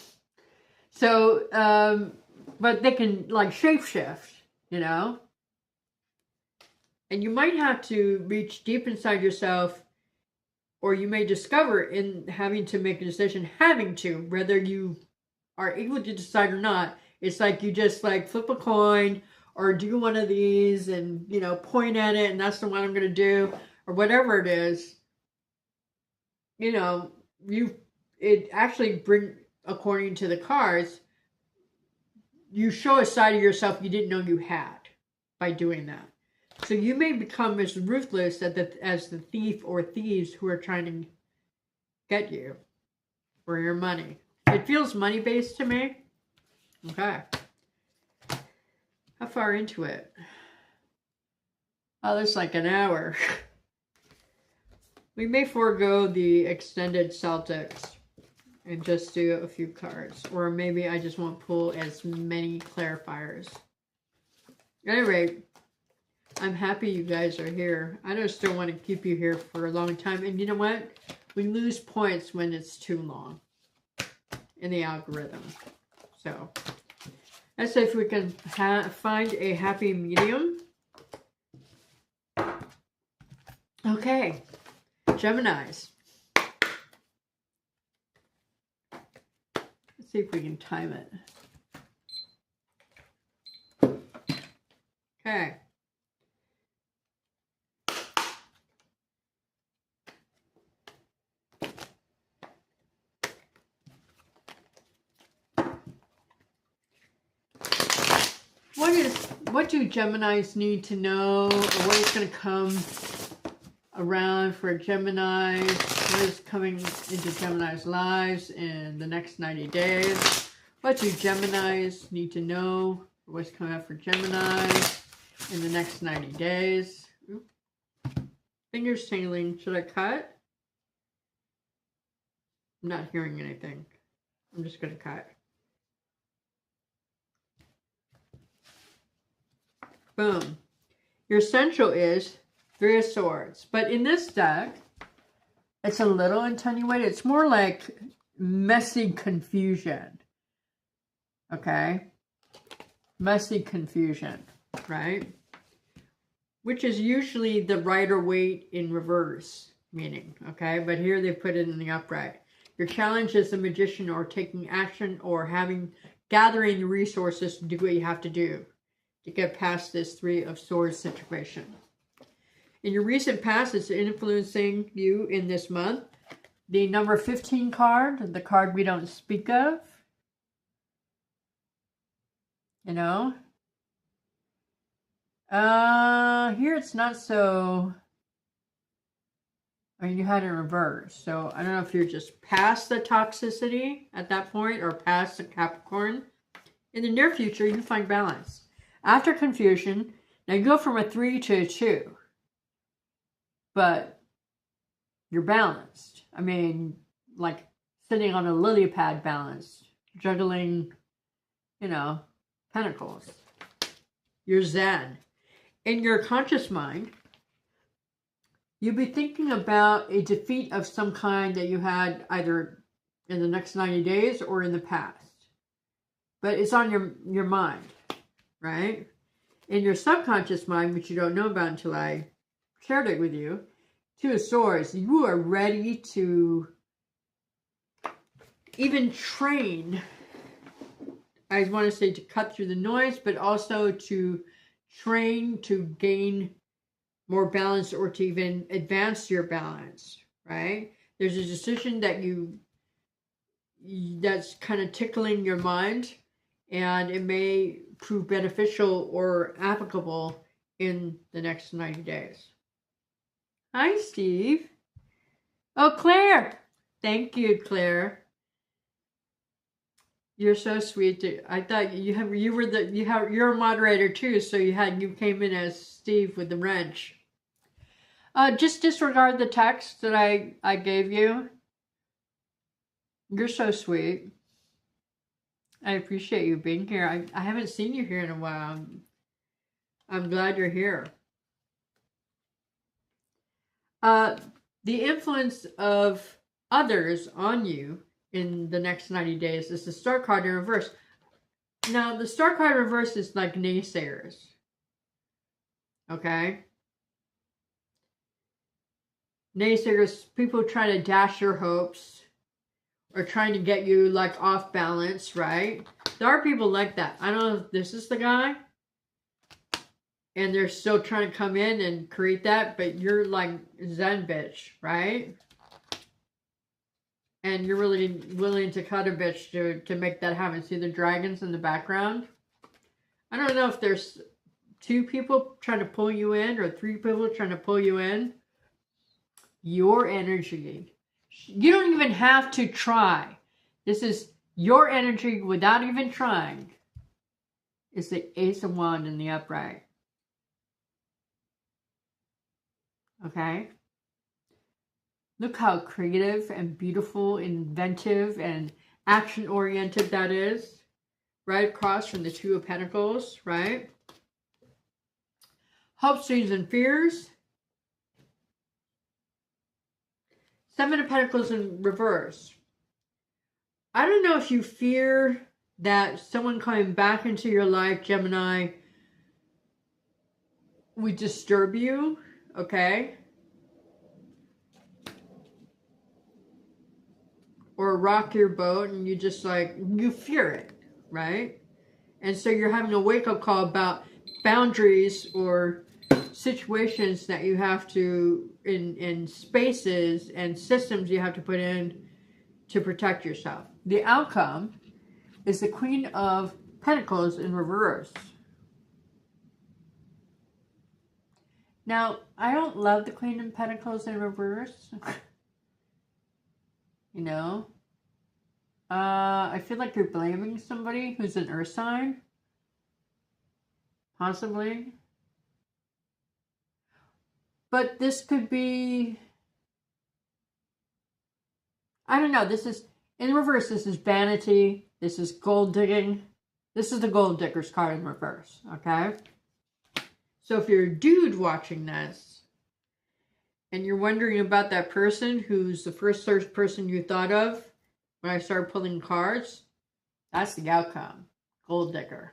So, but they can, like, shapeshift, you know? And you might have to reach deep inside yourself, or you may discover in having to make a decision, whether you are able to decide or not. It's like you just like flip a coin or do one of these and, you know, point at it and that's the one I'm going to do, or whatever it is. You know, it actually bring, according to the cards, you show a side of yourself you didn't know you had by doing that. So you may become as ruthless as the thief or thieves who are trying to get you for your money. It feels money-based to me. Okay. How far into it? Oh, that's like an hour. We may forego the extended Celtics and just do a few cards. Or maybe I just won't pull as many clarifiers. At any rate, I'm happy you guys are here. I just don't want to keep you here for a long time. And you know what? We lose points when it's too long in the algorithm. So, let's see if we can find a happy medium. Okay. Geminis. Let's see if we can time it. Okay. What do Geminis need to know, or what is going to come around for Geminis? What is coming into Geminis' lives in the next 90 days? What do Geminis need to know? What's coming up for Geminis in the next 90 days? Oop. Fingers tingling. Should I cut? I'm not hearing anything. I'm just going to cut. Boom. Your essential is 3 of Swords. But in this deck, it's a little attenuated. It's more like messy confusion. Okay? Messy confusion, right? Which is usually the Rider-Waite in reverse meaning, okay? But here they put it in the upright. Your challenge is the Magician, or taking action, or gathering the resources to do what you have to do to get past this Three of Swords situation. In your recent past, it's influencing you in this month. The number 15 card, the card we don't speak of. You know? Here it's not so... I mean, you had it in reverse. So, I don't know if you're just past the toxicity at that point, or past the Capricorn. In the near future, you find balance. After confusion, now you go from a 3 to a 2. But you're balanced. I mean, like sitting on a lily pad balanced. Juggling, you know, pentacles. You're zen. In your conscious mind, you'll be thinking about a defeat of some kind that you had either in the next 90 days or in the past. But it's on your mind, right? In your subconscious mind, which you don't know about until I shared it with you, Two of Swords, you are ready to even train, I want to say, to cut through the noise, but also to train to gain more balance, or to even advance your balance, right? There's a decision that that's kind of tickling your mind, and it may prove beneficial or applicable in the next 90 days. Hi, Steve. Oh, Claire. Thank you, Claire. You're so sweet. I thought you're a moderator too, so you came in as Steve with the wrench. Just disregard the text that I gave you. You're so sweet. I appreciate you being here. I haven't seen you here in a while. I'm glad you're here. The influence of others on you in the next 90 days is the Star card in reverse. Now, the Star card in reverse is like naysayers. Okay? Naysayers, people trying to dash your hopes, or trying to get you like off balance, right? There are people like that. I don't know if this is the guy, and they're still trying to come in and create that, but you're like Zen bitch, right? And you're really willing to cut a bitch to make that happen. See the dragons in the background? I don't know if there's 2 people trying to pull you in, or 3 people trying to pull you in. Your energy. You don't even have to try. This is your energy without even trying. It's the Ace of Wands in the upright. Okay? Look how creative and beautiful, inventive, and action-oriented that is. Right across from the Two of Pentacles, right? Hopes, dreams, and fears. 7 of Pentacles in reverse. I don't know if you fear that someone coming back into your life, Gemini, would disturb you, okay? Or rock your boat, and you just like, you fear it, right? And so you're having a wake-up call about boundaries or situations that you have to, in spaces and systems you have to put in to protect yourself. The outcome is the Queen of Pentacles in reverse. Now, I don't love the Queen of Pentacles in reverse. You know? I feel like you're blaming somebody who's an earth sign. Possibly. But this could be... I don't know. This is... In reverse, this is vanity. This is gold digging. This is the gold digger's card in reverse. Okay? So if you're a dude watching this, and you're wondering about that person who's the first person you thought of when I started pulling cards, that's the outcome. Gold digger.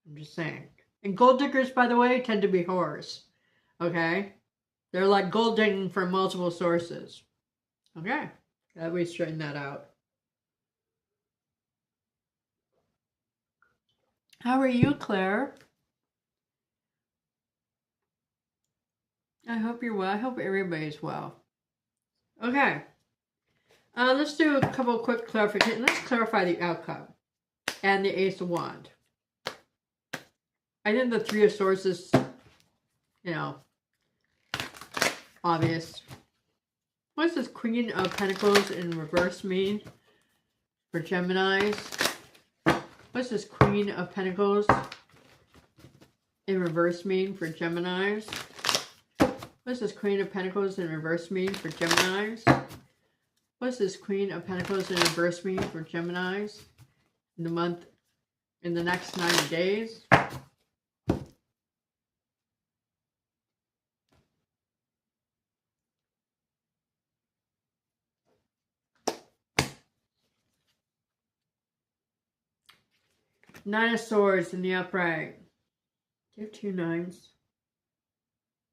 I'm just saying. And gold diggers, by the way, tend to be whores. Okay? They're like gold digging from multiple sources. Okay? Glad we straightened that out. How are you, Claire? I hope you're well. I hope everybody's well. Okay. Let's do a couple of quick clarifications. Let's clarify the outcome and the Ace of Wands. I think the Three of Swords is, you know, obvious. What's this Queen of Pentacles in reverse mean for Geminis? What's this Queen of Pentacles in reverse mean for Geminis? What's this Queen of Pentacles in reverse mean for Geminis? What's this Queen of Pentacles in reverse mean for Geminis in the next 90 days? Nine of Swords in the upright. Do you have 2 9s?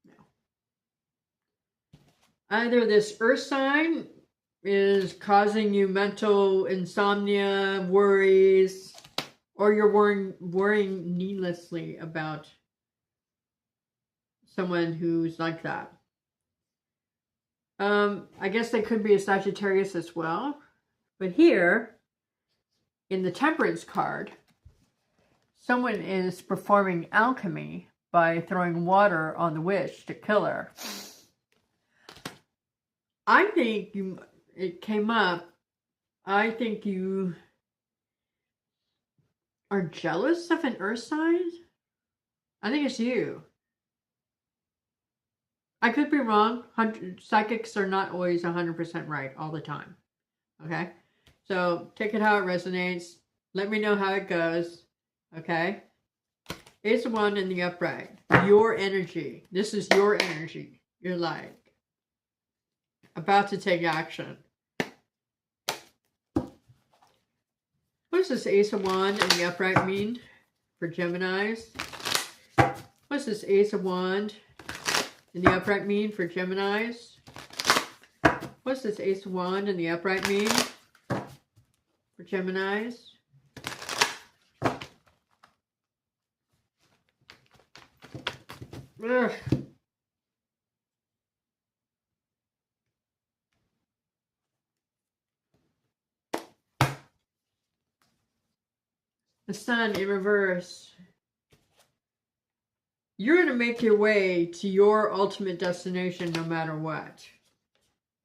No. Either this earth sign is causing you mental insomnia, worries, or you're worrying needlessly about someone who's like that. I guess they could be a Sagittarius as well. But here, in the Temperance card, someone is performing alchemy by throwing water on the witch to kill her. I think it came up, I think you are jealous of an earth sign. I think it's you. I could be wrong. Psychics are not always 100% right all the time. Okay? So take it how it resonates. Let me know how it goes. Okay? Ace of Wands in the upright. Your energy. This is your energy. You're like about to take action. What does this Ace of Wands in the upright mean for Geminis? What does this Ace of Wands in the upright mean for Geminis? What's this Ace of Wands in the upright mean for Geminis? Ugh. The Sun in reverse. You're going to make your way to your ultimate destination no matter what.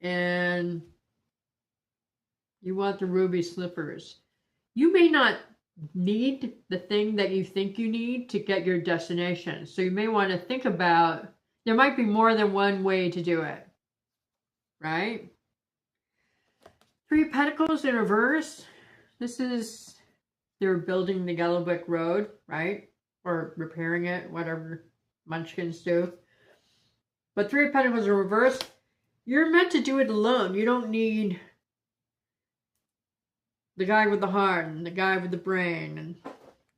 And you want the ruby slippers. You may not need the thing that you think you need to get your destination. So you may want to think about, there might be more than one way to do it. Right? Three of Pentacles in reverse. This is, they're building the Yellow Brick Road, right? Or repairing it, whatever munchkins do. But Three of Pentacles in reverse, you're meant to do it alone. You don't need the guy with the heart and the guy with the brain, and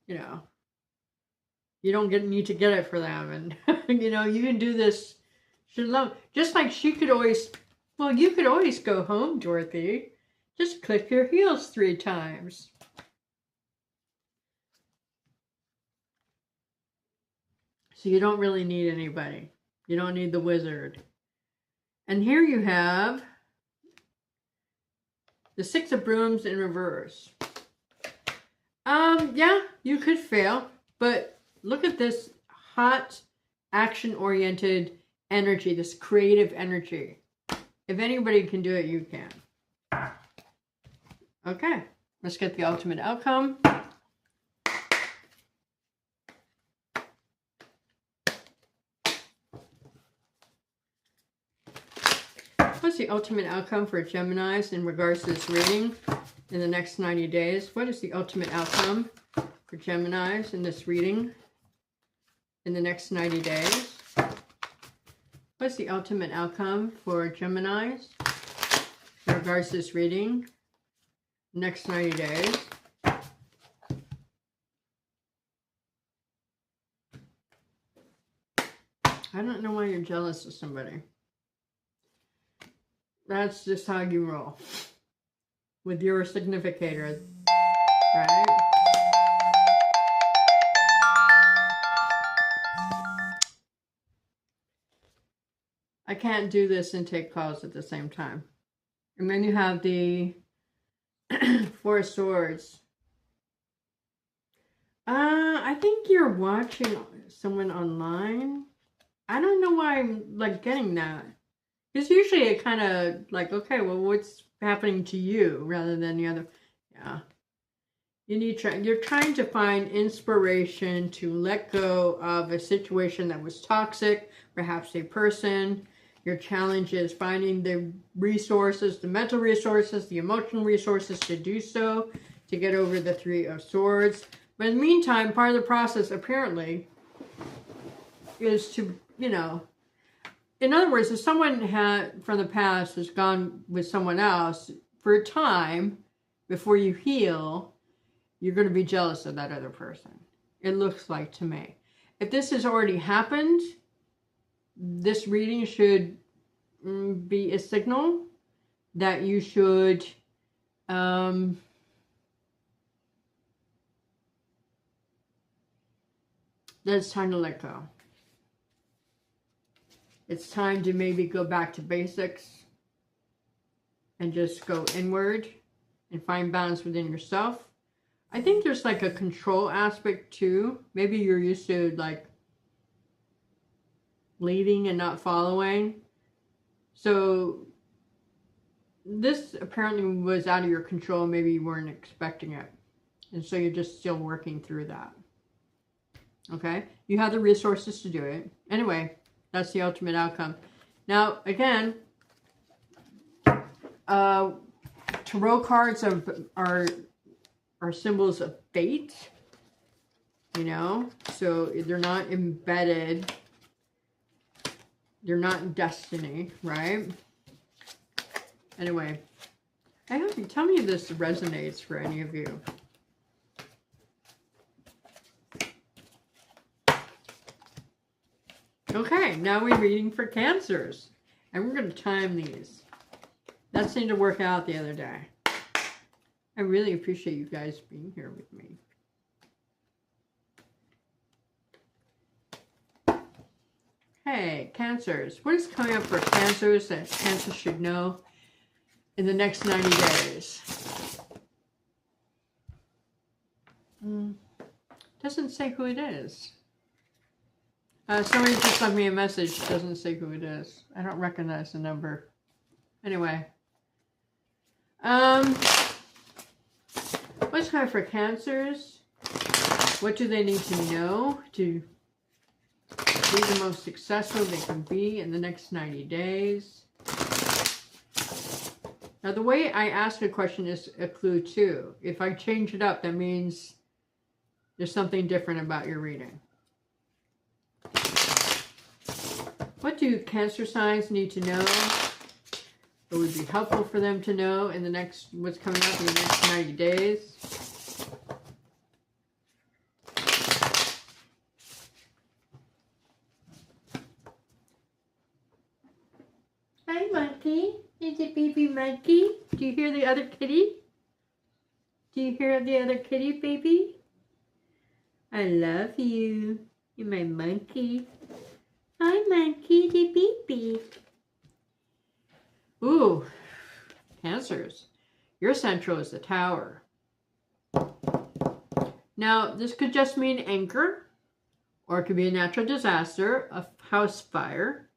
you know, you don't need to get it for them, and you know, you can do this shit alone. Just like she could always, well, you could always go home, Dorothy. Just click your heels 3 times. So you don't really need anybody. You don't need the wizard. And here you have the Six of Brooms in reverse. Yeah, you could fail, but look at this hot, action-oriented energy, this creative energy. If anybody can do it, you can. Okay, let's get the ultimate outcome. What's the ultimate outcome for Geminis in regards to this reading in the next 90 days? What is the ultimate outcome for Geminis in this reading in the next 90 days? What's the ultimate outcome for Geminis in regards to this reading next 90 days? I don't know why you're jealous of somebody. That's just how you roll. With your significator, right? I can't do this and take calls at the same time. And then you have the Four of Swords. I think you're watching someone online. I don't know why I'm like getting that. Because usually it kind of like, okay, well, what's happening to you rather than the other. Yeah. You're trying to find inspiration to let go of a situation that was toxic, perhaps a person. Your challenge is finding the resources, the mental resources, the emotional resources to do so, to get over the Three of Swords. But in the meantime, part of the process apparently is to, you know, in other words, if someone from the past has gone with someone else for a time before you heal, you're going to be jealous of that other person. It looks like to me. If this has already happened, this reading should be a signal that you should that it's time to let go. It's time to maybe go back to basics and just go inward and find balance within yourself. I think there's like a control aspect too. Maybe you're used to like leading and not following. So this apparently was out of your control. Maybe you weren't expecting it. And so you're just still working through that. Okay? You have the resources to do it. Anyway, that's the ultimate outcome. Now, again, tarot cards are symbols of fate, you know? So they're not embedded. They're not destiny, right? Anyway, I hope you tell me if this resonates for any of you. Okay, now we're reading for Cancers. And we're going to time these. That seemed to work out the other day. I really appreciate you guys being here with me. Hey, Cancers. What is coming up for Cancers that Cancers should know in the next 90 days? Doesn't say who it is. Somebody just left me a message. Doesn't say who it is. I don't recognize the number. Anyway. What's coming for Cancers? What do they need to know to be the most successful they can be in the next 90 days? Now, the way I ask a question is a clue too. If I change it up, that means there's something different about your reading. What do Cancer signs need to know? It would be helpful for them to know in the next, what's coming up in the next 90 days. Hi, monkey. Is it baby monkey? Do you hear the other kitty? Do you hear the other kitty, baby? I love you. You're my monkey. Hi, monkey, the baby. Ooh, Cancers. Your central is the Tower. Now, this could just mean anger, or it could be a natural disaster, a house fire,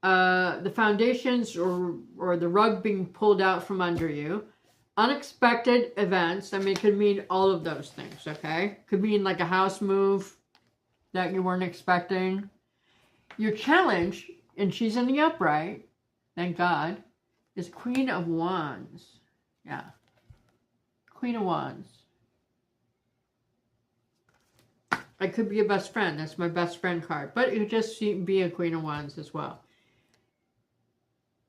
the foundations or the rug being pulled out from under you, unexpected events. I mean, it could mean all of those things, okay? Could mean like a house move that you weren't expecting. Your challenge, and she's in the upright, thank God, is Queen of Wands. Yeah. Queen of Wands. I could be a best friend. That's my best friend card. But it could just be a Queen of Wands as well.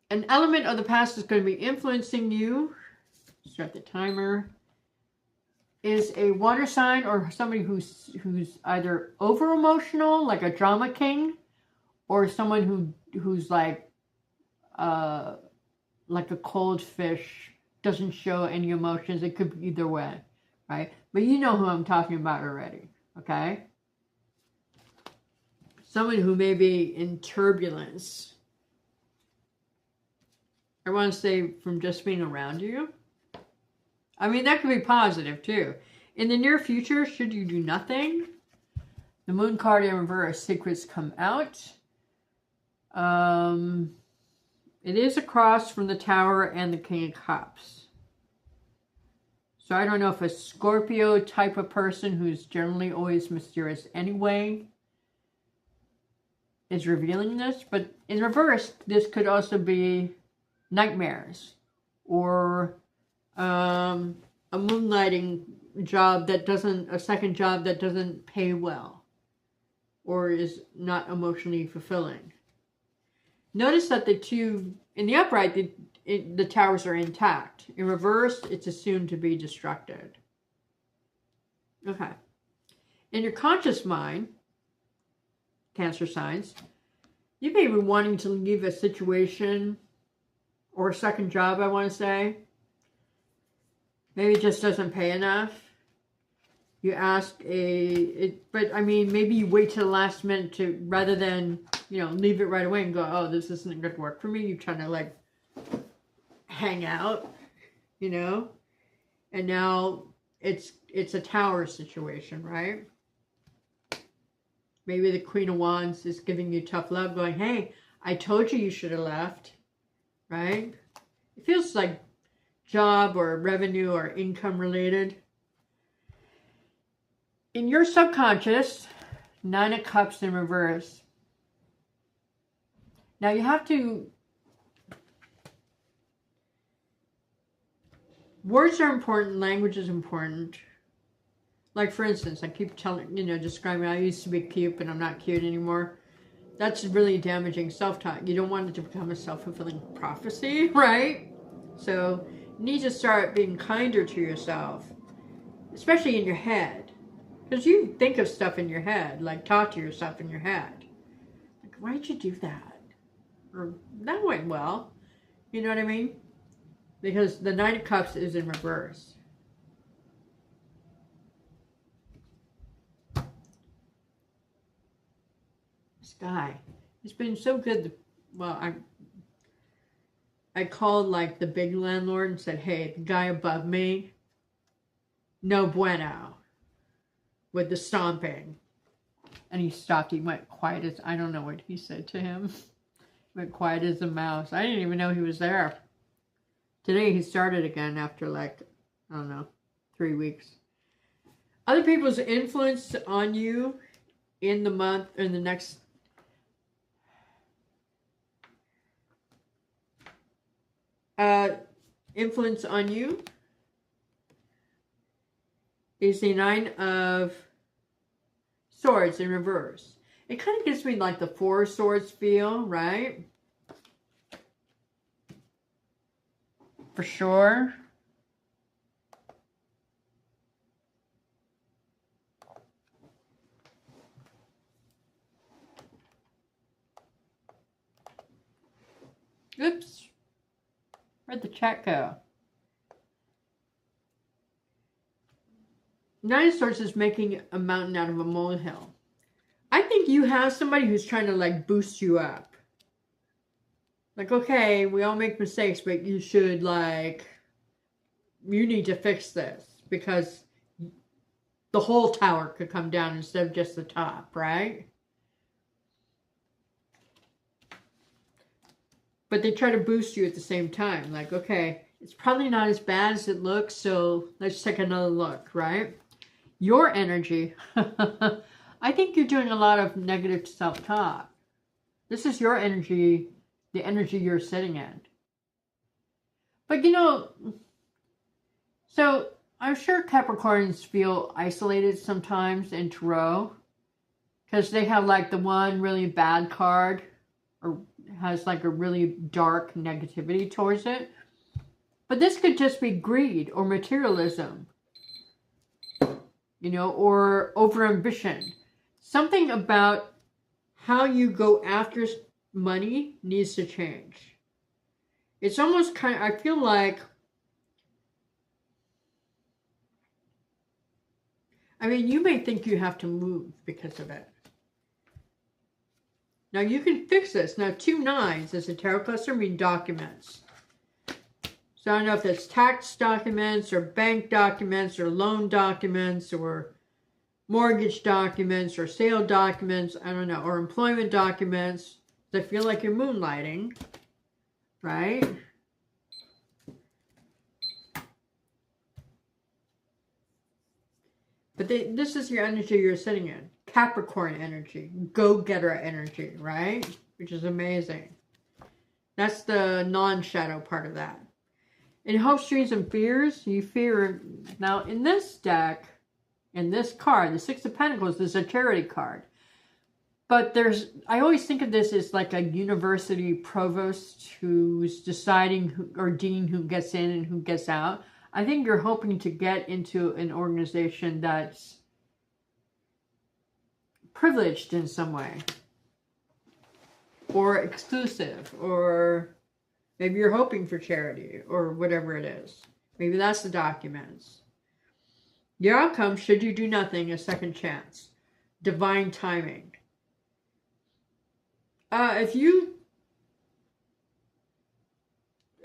An element of the past is going to be influencing you. Start the timer. Is a water sign or somebody who's either over emotional, like a drama king, or someone who's like a cold fish, doesn't show any emotions. It could be either way, right? But you know who I'm talking about already, okay? Someone who may be in turbulence. I want to say from just being around you. I mean, that could be positive too. In the near future, should you do nothing, the Moon card in reverse, secrets come out. It is across from the Tower and the King of Cups. So I don't know if a Scorpio type of person who's generally always mysterious anyway is revealing this. But in reverse, this could also be nightmares or a moonlighting job that doesn't, a second job that doesn't pay well or is not emotionally fulfilling. Notice that the two, in the upright, the towers are intact. In reverse, it's assumed to be destructed. Okay. In your conscious mind, Cancer signs, you may be wanting to leave a situation or a second job, I want to say. Maybe it just doesn't pay enough. You ask but I mean, maybe you wait till the last minute to, rather than, you know, leave it right away and go, oh, this isn't going to work for me. You're trying to like hang out, you know, and now it's a tower situation, right? Maybe the Queen of Wands is giving you tough love, going, hey, I told you should have left, right? It feels like job or revenue or income related. In your subconscious, 9 of Cups in reverse. Now you have to, words are important, language is important. Like for instance, I keep telling, you know, describing I used to be cute, but I'm not cute anymore. That's really damaging self-talk. You don't want it to become a self-fulfilling prophecy, right? So you need to start being kinder to yourself, especially in your head. Because you think of stuff in your head, like talk to yourself in your head. Like, why did you do that? Or that went well. You know what I mean? Because the 9 of Cups is in reverse. This guy, he's been so good. Well, I called like the big landlord and said, hey, the guy above me, no bueno with the stomping. And he stopped. He went quiet as, I don't know what he said to him. He went quiet as a mouse. I didn't even know he was there. Today he started again after like, I don't know, 3 weeks. Other people's influence on you in the month, in the next influence on you is the 9 of Swords in reverse. It kind of gives me like the 4 of Swords feel, right? For sure. Oops. Where'd the chat go? 9 of Swords is making a mountain out of a molehill. I think you have somebody who's trying to like boost you up. Like, okay, we all make mistakes, but you should like, you need to fix this because the whole tower could come down instead of just the top, right? But they try to boost you at the same time. Like, okay, it's probably not as bad as it looks, so let's take another look, right? Your energy, I think you're doing a lot of negative self-talk. This is your energy, the energy you're sitting in. But you know, so I'm sure Capricorns feel isolated sometimes in Tarot because they have like the one really bad card or has like a really dark negativity towards it. But this could just be greed or materialism, you know, or overambition. Something about how you go after money needs to change. It's almost kind of, I feel like, I mean, you may think you have to move because of it. Now, you can fix this. Now, 2 9s as a tarot cluster mean documents. So, I don't know if it's tax documents or bank documents or loan documents or mortgage documents or sale documents. I don't know. Or employment documents. I feel like you're moonlighting. Right? But this is your energy you're sitting in. Capricorn energy. Go-getter energy, right? Which is amazing. That's the non-shadow part of that. In hopes, dreams, and fears, you fear... Now, in this deck, in this card, the Six of Pentacles is a charity card. But there's... I always think of this as like a university provost who's deciding or dean who gets in and who gets out. I think you're hoping to get into an organization that's privileged in some way, or exclusive, or maybe you're hoping for charity, or whatever it is. Maybe that's the documents. Your outcome, should you do nothing, a second chance. Divine timing. If you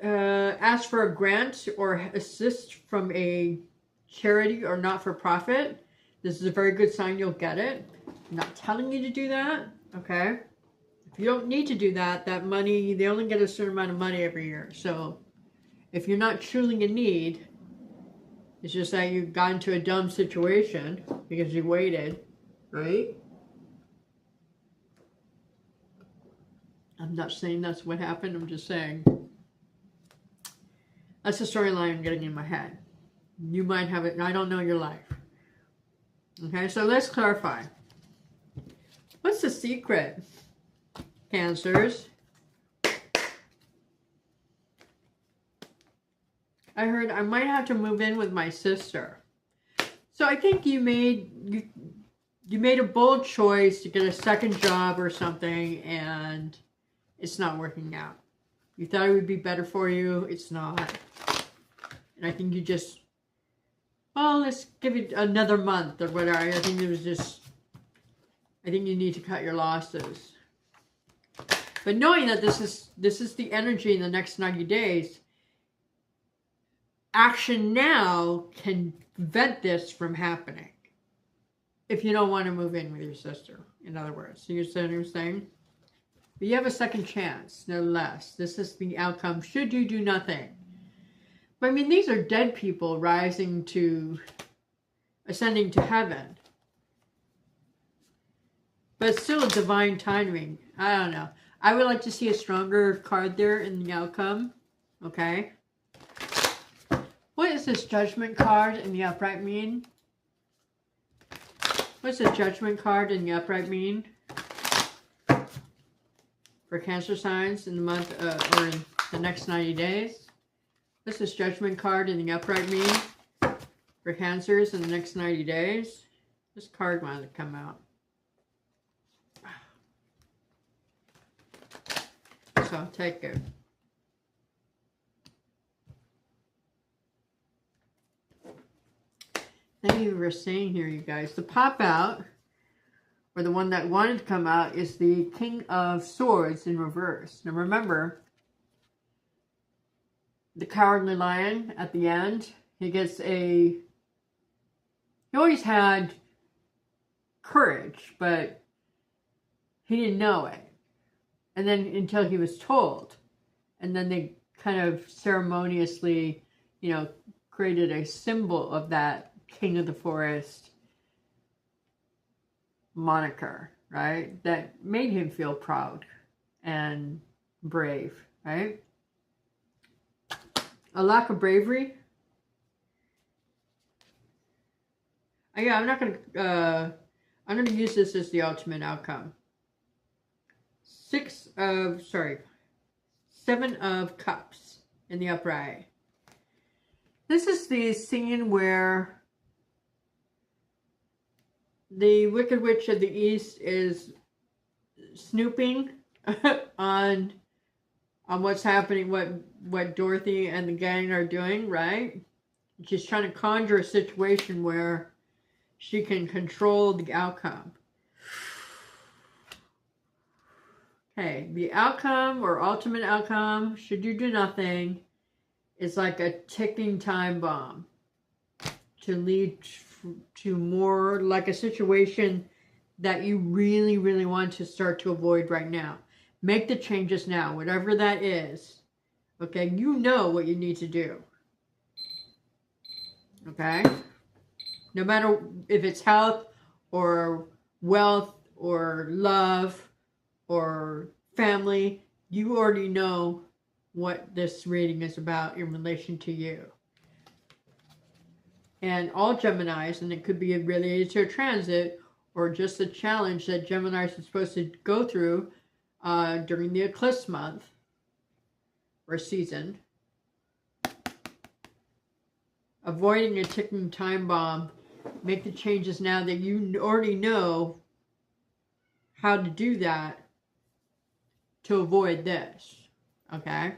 ask for a grant or assist from a charity or not-for-profit, this is a very good sign you'll get it. I'm not telling you to do that, okay? If you don't need to do that, that money, they only get a certain amount of money every year. So if you're not truly in need, it's just that you got into a dumb situation because you waited, right? I'm not saying that's what happened. I'm just saying that's the storyline I'm getting in my head. You might have it. I don't know your life. Okay, so let's clarify. What's the secret, Cancers? I heard I might have to move in with my sister. So I think you made a bold choice to get a second job or something, and it's not working out. You thought it would be better for you. It's not. And I think you just, well, let's give it another month or whatever. I think it was just, I think you need to cut your losses. But knowing that this is the energy in the next 90 days, action now can prevent this from happening. If you don't want to move in with your sister, in other words. So you're saying? But you have a second chance, no less. This is the outcome should you do nothing. But I mean, these are dead people ascending to heaven. But it's still a divine timing. I don't know. I would like to see a stronger card there in the outcome. Okay. What is this Judgment card in the upright mean? What's the Judgment card in the upright mean? For Cancer signs in the month or in the next 90 days. What's this Judgment card in the upright mean? For Cancers in the next 90 days. This card wanted to come out. So I'll take it. Thank you for saying here, you guys. The pop out, or the one that wanted to come out, is the King of Swords in reverse. Now remember, the Cowardly Lion at the end, he always had courage, but he didn't know it. And then until he was told. And then they kind of ceremoniously, created a symbol of that King of the Forest moniker, right? That made him feel proud and brave, right? A lack of bravery. Yeah, I'm gonna use this as the ultimate outcome. 7 of Cups in the upright. This is the scene where the Wicked Witch of the East is snooping on what's happening, what Dorothy and the gang are doing, right? She's trying to conjure a situation where she can control the outcome. Okay, the outcome or ultimate outcome, should you do nothing, is like a ticking time bomb to lead to more like a situation that you really, really want to start to avoid right now. Make the changes now, whatever that is. Okay, you know what you need to do. Okay? No matter if it's health or wealth or love or family, you already know what this reading is about in relation to you. And all Geminis, and it could be related to a transit or just a challenge that Geminis are supposed to go through during the eclipse month or season. Avoiding a ticking time bomb. Make the changes now that you already know how to do that to avoid this. Okay?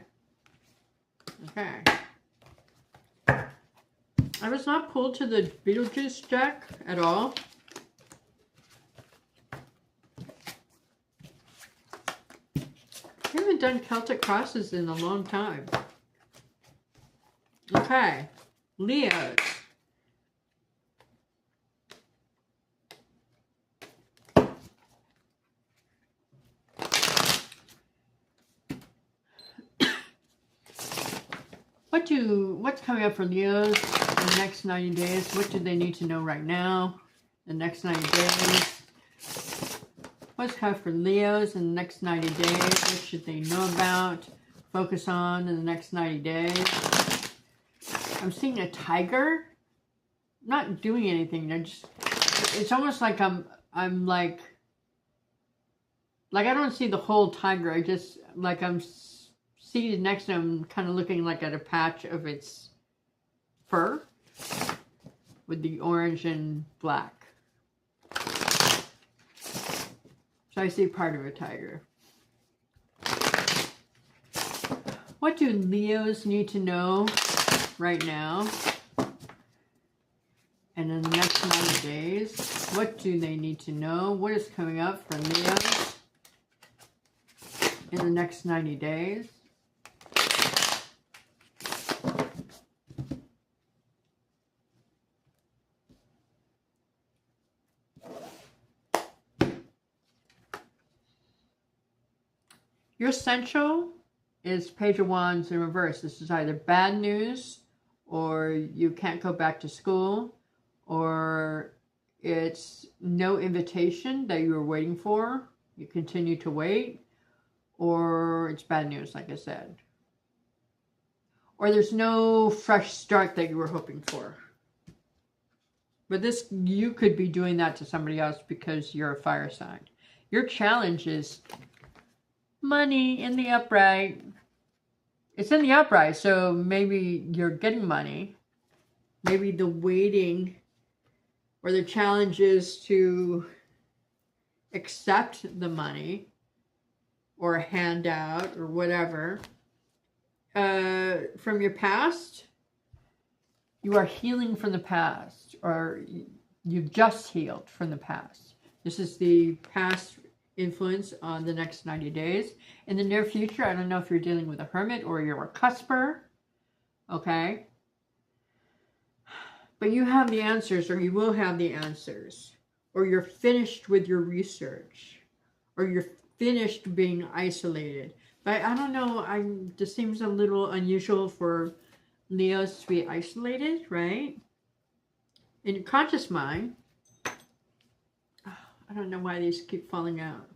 Okay. I was not pulled to the Beetlejuice deck at all. I haven't done Celtic crosses in a long time. Okay. Leos. What's coming up for Leos in the next 90 days? What do they need to know right now? The next 90 days. What's coming up for Leos in the next 90 days? What should they know about? Focus on in the next 90 days. I'm seeing a tiger. I'm not doing anything. It's almost like I'm like I don't see the whole tiger. I just like I'm seated next to him, kind of looking like at a patch of its fur with the orange and black. So I see part of a tiger. What do Leos need to know right now? And in the next 90 days, what do they need to know? What is coming up for Leos in the next 90 days? Your essential is Page of Wands in reverse. This is either bad news, or you can't go back to school, or it's no invitation that you were waiting for. You continue to wait, or it's bad news, like I said. Or there's no fresh start that you were hoping for. But this, you could be doing that to somebody else because you're a fire sign. Your challenge is money in the upright. It's in the upright, so maybe you're getting money. Maybe the waiting or the challenge is to accept the money or a handout or whatever. From your past, you are healing from the past, or you've just healed from the past. This is the past influence on the next 90 days. In the near future, I don't know if you're dealing with a hermit or you're a cusper, okay? But you have the answers, or you will have the answers, or you're finished with your research, or you're finished being isolated. But I don't know, this seems a little unusual for Leos to be isolated, right? In your conscious mind, I don't know why these keep falling out.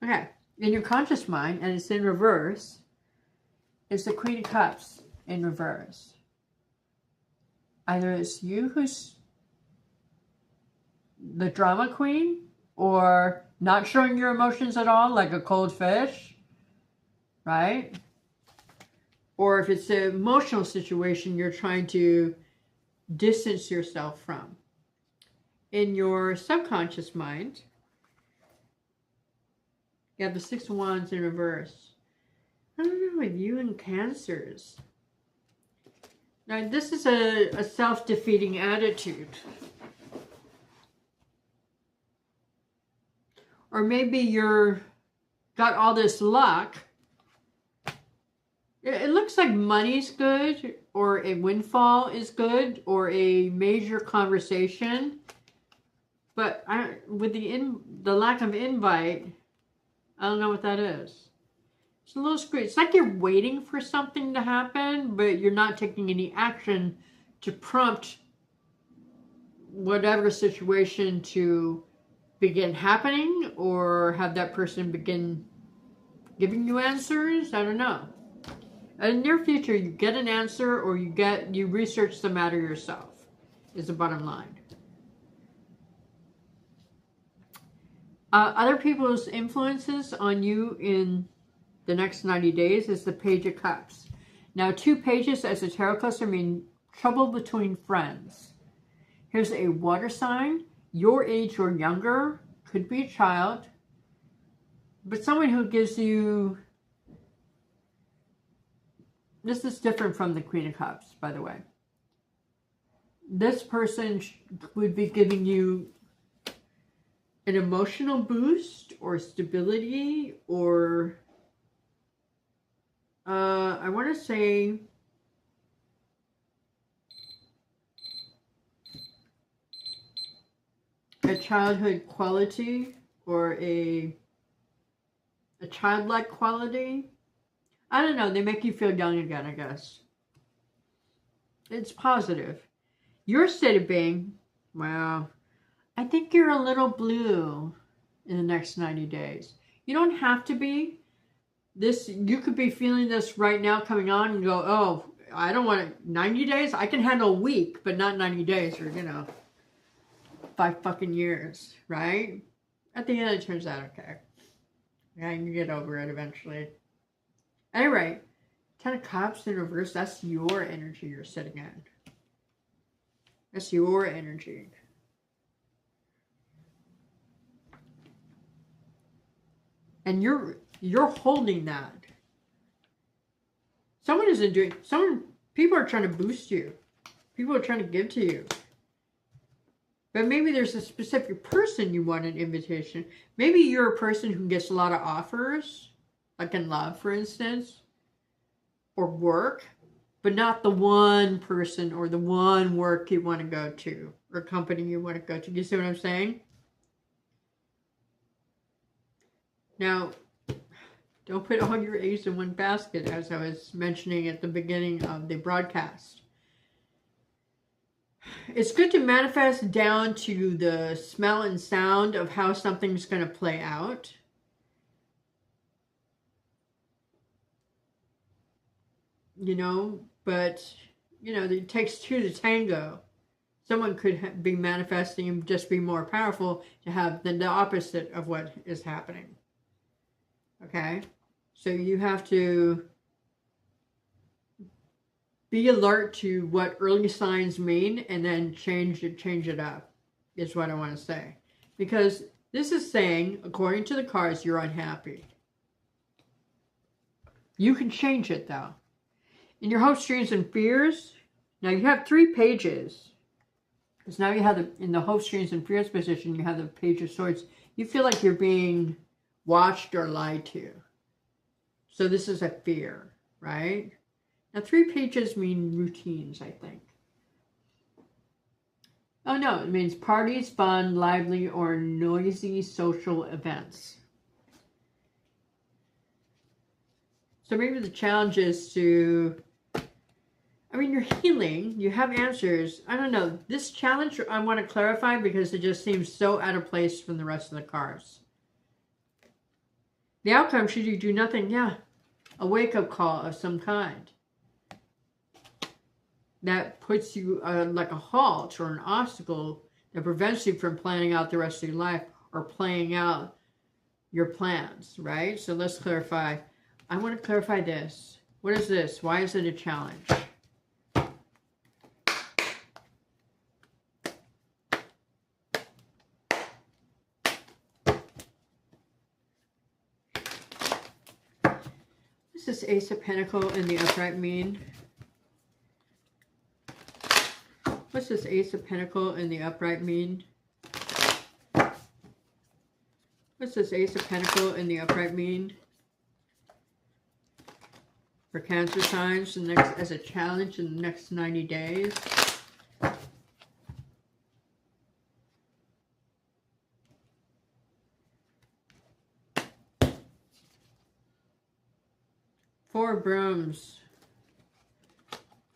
Okay, in your conscious mind, and it's in reverse, it's the Queen of Cups in reverse. Either it's you who's the drama queen, or not showing your emotions at all, like a cold fish, right? Or if it's an emotional situation you're trying to distance yourself from. In your subconscious mind, you have the Six of Wands in reverse. I don't know, with you and Cancers. Now, this is a self-defeating attitude. Or maybe you're got all this luck. It looks like money's good, or a windfall is good, or a major conversation. But with the lack of invite, I don't know what that is. It's a little screwed. It's like you're waiting for something to happen, but you're not taking any action to prompt whatever situation to begin happening, or have that person begin giving you answers. I don't know. In the near future, you get an answer, or you research the matter yourself, is the bottom line. Other people's influences on you in the next 90 days is the Page of Cups. Now, 2 pages as a tarot cluster mean trouble between friends. Here's a water sign, your age or younger, could be a child, but someone who gives you... This is different from the Queen of Cups, by the way. This person would be giving you an emotional boost or stability, or I want to say a childhood quality, or a childlike quality. I don't know, they make you feel young again, I guess. It's positive. Your state of being, wow, I think you're a little blue in the next 90 days. You don't have to be. You could be feeling this right now coming on and go, oh, I don't want it. 90 days? I can handle a week, but not 90 days or, 5 fucking years, right? At the end, it turns out okay. Yeah, you can get over it eventually. Anyway, 10 of Cups in reverse, that's your energy you're sitting in. That's your energy. And you're holding that. People are trying to boost you. People are trying to give to you. But maybe there's a specific person you want an invitation. Maybe you're a person who gets a lot of offers, like in love, for instance, or work, but not the one person or the one work you want to go to, or company you want to go to. You see what I'm saying? Now, don't put all your eggs in one basket, as I was mentioning at the beginning of the broadcast. It's good to manifest down to the smell and sound of how something's going to play out. But, it takes 2 to tango. Someone could be manifesting and just be more powerful to have the opposite of what is happening. Okay? So you have to be alert to what early signs mean, and then change it up, is what I want to say. Because this is saying, according to the cards, you're unhappy. You can change it, though. In your hopes, dreams, and fears, now you have 3 pages. Because now you have in the hopes, dreams, and fears position, you have the Page of Swords. You feel like you're being watched or lied to. So this is a fear, right? Now 3 pages mean routines, I think. Oh no, it means parties, fun, lively, or noisy social events. So maybe the challenge is to, you're healing, you have answers. I don't know, this challenge I want to clarify because it just seems so out of place from the rest of the cards. The outcome, should you do nothing, a wake-up call of some kind. That puts you like a halt or an obstacle that prevents you from planning out the rest of your life or playing out your plans, right? So let's clarify. I want to clarify this. What is this? Why is it a challenge? What's this Ace of Pentacles in the upright mean? What's this Ace of Pentacles in the upright mean? What's this Ace of Pentacles in the upright mean? For Cancer signs, as a challenge in the next 90 days. Four Brooms.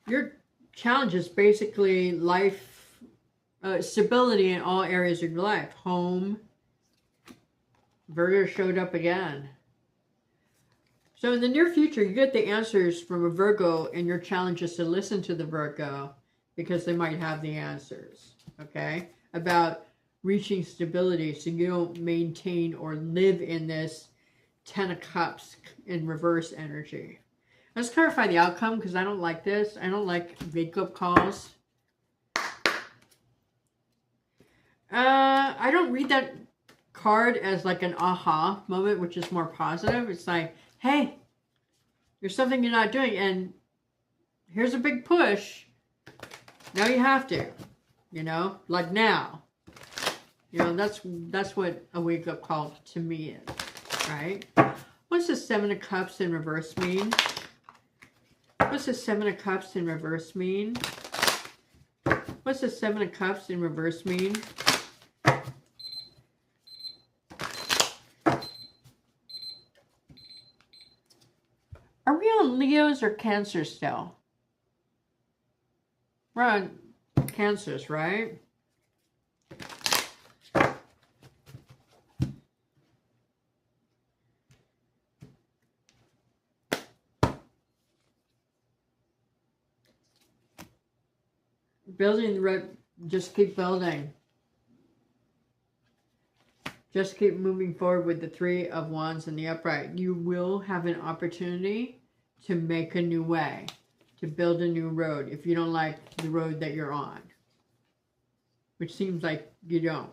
Your challenge is basically life, stability in all areas of your life. Home. Virgo showed up again. So in the near future, you get the answers from a Virgo, and your challenge is to listen to the Virgo because they might have the answers, okay? About reaching stability so you don't maintain or live in this 10 of Cups in reverse energy. Let's clarify the outcome because I don't like this. I don't like wake-up calls. I don't read that card as like an aha moment, which is more positive. It's like, hey, there's something you're not doing, and here's a big push. Now you have to, you know, like now. You know, that's what a wake-up call to me is, right? What's the Seven of Cups in reverse mean? What's the Seven of Cups in reverse mean? What's the Seven of Cups in reverse mean? Are we on Leos or Cancer still? We're on Cancers, right? Building, just keep building. Just keep moving forward with the Three of Wands in the upright. You will have an opportunity to make a new way, to build a new road if you don't like the road that you're on, which seems like you don't.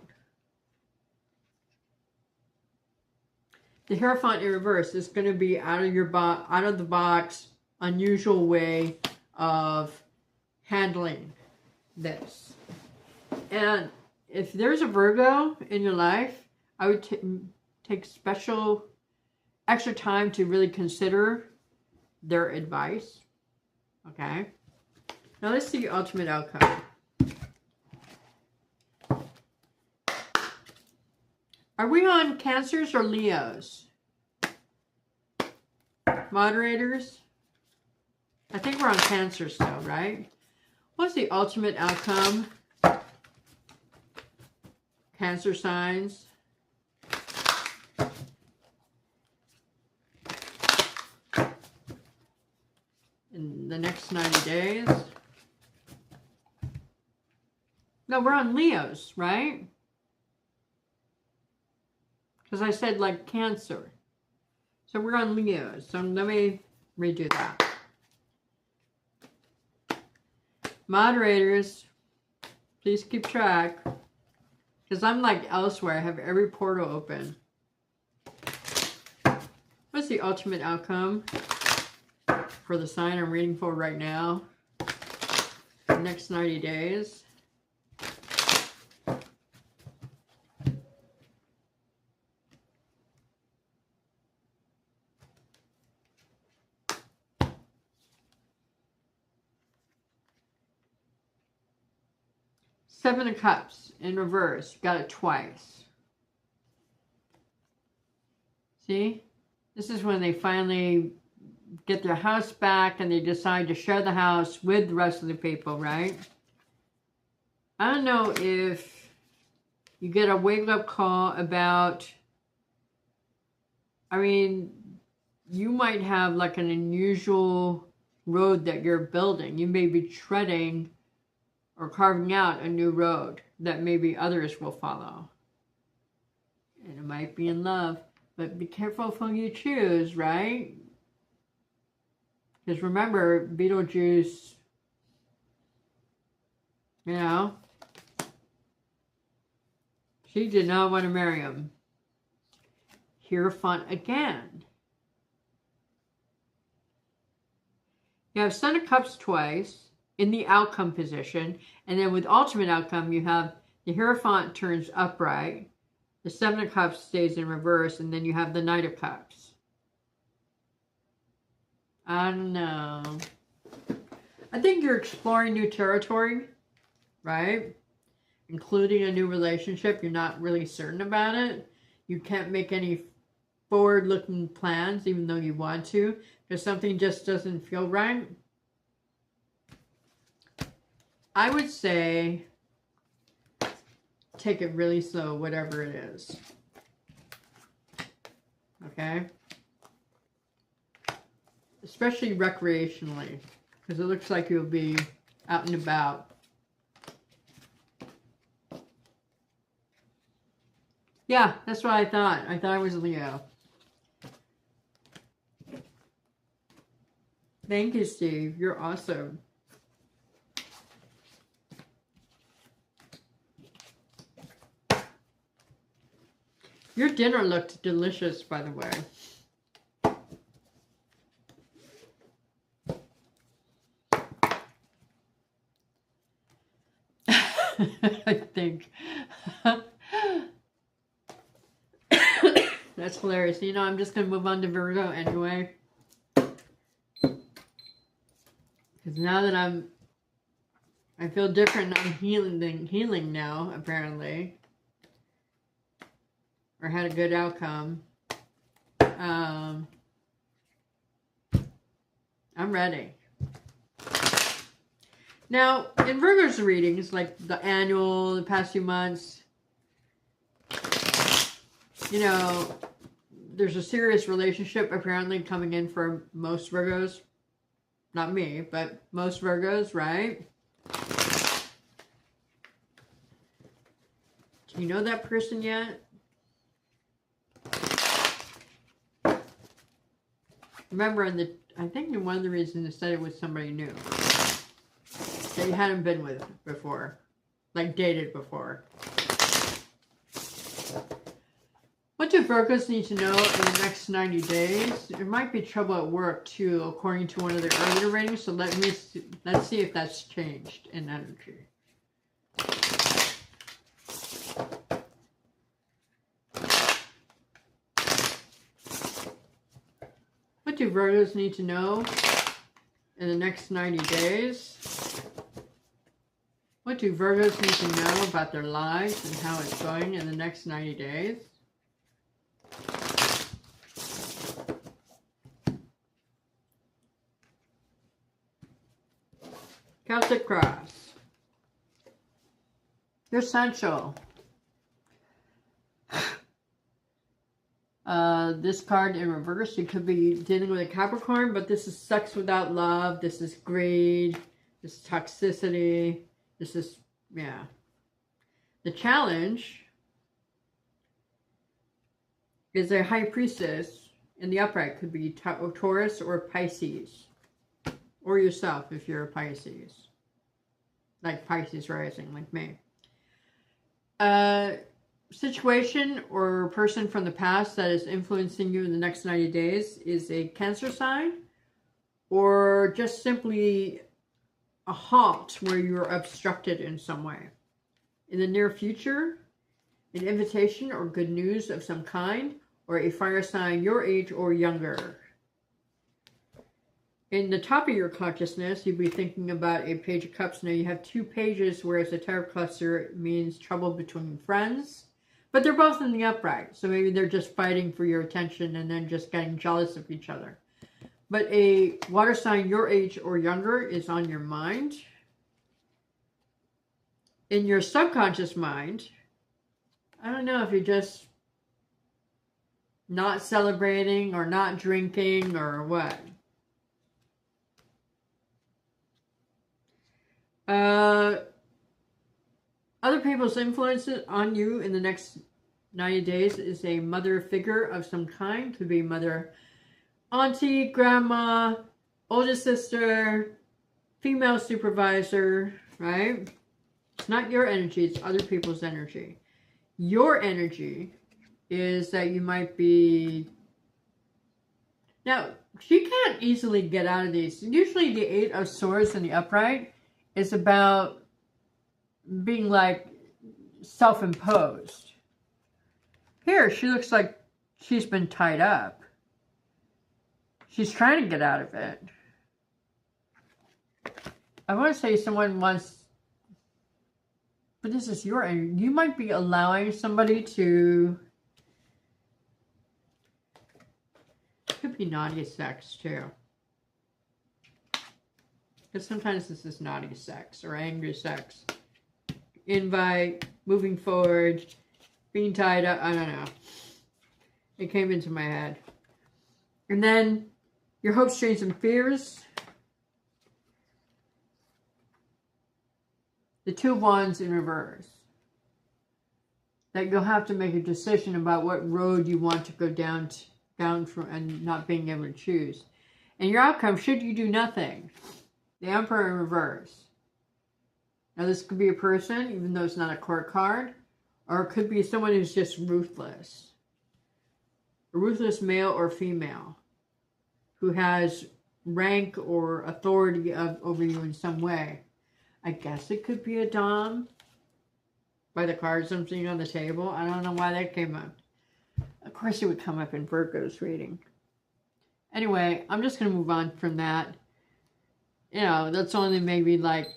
The Hierophant in reverse is going to be out of the box, unusual way of handling this. And if there's a Virgo in your life, I would take extra time to really consider their advice. Okay. Now let's see the ultimate outcome. Are we on Cancers or Leos? Moderators? I think we're on Cancer still, right? What's the ultimate outcome? Cancer signs. In the next 90 days. No, we're on Leos, right? Because I said like Cancer. So we're on Leos. So let me redo that. Moderators, please keep track. Because I'm like elsewhere. I have every portal open. What's the ultimate outcome for the sign I'm reading for right now? The next 90 days. Seven of Cups in reverse. Got it twice. See? This is when they finally get their house back and they decide to share the house with the rest of the people, right? I don't know if you get a wake-up call about, I mean, you might have like an unusual road that you're building. You may be treading or carving out a new road that maybe others will follow. And it might be in love, but be careful of who you choose, right? Because remember, Beetlejuice, you know, she did not want to marry him. Hierophant again. You have Son of Cups twice in the outcome position. And then with ultimate outcome, you have the Hierophant turns upright. The Seven of Cups stays in reverse. And then you have the Knight of Cups. I don't know. I think you're exploring new territory, right? Including a new relationship. You're not really certain about it. You can't make any forward-looking plans, even though you want to, because something just doesn't feel right. I would say take it really slow, whatever it is. Okay? Especially recreationally, because it looks like you'll be out and about. Yeah, that's what I thought. I thought it was Leo. Thank you, Steve. You're awesome. Your dinner looked delicious, by the way. I think. That's hilarious. You know, I'm just going to move on to Virgo anyway. Because now that I feel different. I'm healing now, apparently. Or had a good outcome. I'm ready. Now, in Virgo's readings, like the annual, the past few months, you know, there's a serious relationship apparently coming in for most Virgos. Not me, but most Virgos, right? Do you know that person yet? Remember, I think in one of the reasons it said it was somebody new that you hadn't been with before, like dated before. What do Virgos need to know in the next 90 days? There might be trouble at work too, according to one of the earlier ratings. So let's see if that's changed in energy. What do Virgos need to know in the next 90 days? What do Virgos need to know about their lives and how it's going in the next 90 days? Celtic Cross. You're essential. This card in reverse, you could be dealing with a Capricorn, but this is sex without love. This is greed. This is toxicity. This is, yeah. The challenge is a High Priestess in the upright. Could be Taurus or Pisces. Or yourself if you're a Pisces. Like Pisces rising, like me. Situation or person from the past that is influencing you in the next 90 days is a Cancer sign. Or just simply a halt where you're obstructed in some way. In the near future, an invitation or good news of some kind, or a fire sign your age or younger. In the top of your consciousness, you'll be thinking about a Page of Cups. Now you have two pages, whereas a Tarot cluster means trouble between friends. But they're both in the upright, so maybe they're just fighting for your attention and then just getting jealous of each other. But a water sign your age or younger is on your mind. In your subconscious mind, I don't know if you're just not celebrating or not drinking or what. Other people's influences on you in the next 90 days is a mother figure of some kind. Could be mother, auntie, grandma, oldest sister, female supervisor, right? It's not your energy, it's other people's energy. Your energy is that you might be... Now, she can't easily get out of these. Usually the Eight of Swords in the upright is about being like self-imposed. Here, she looks like she's been tied up. She's trying to get out of it. I want to say someone wants... But this is your energy. You might be allowing somebody to... Could be naughty sex too. Because sometimes this is naughty sex or angry sex. Invite, moving forward, being tied up. I don't know. It came into my head. And then your hopes, dreams, and fears. The Two of Wands in reverse. That you'll have to make a decision about what road you want to go down from, and not being able to choose. And your outcome, should you do nothing. The Emperor in reverse. Now this could be a person, even though it's not a court card. Or it could be someone who's just ruthless. A ruthless male or female. Who has rank or authority over you in some way. I guess it could be a Dom. By the cards I'm seeing on the table. I don't know why that came up. Of course it would come up in Virgo's reading. Anyway, I'm just going to move on from that. You know, that's only maybe like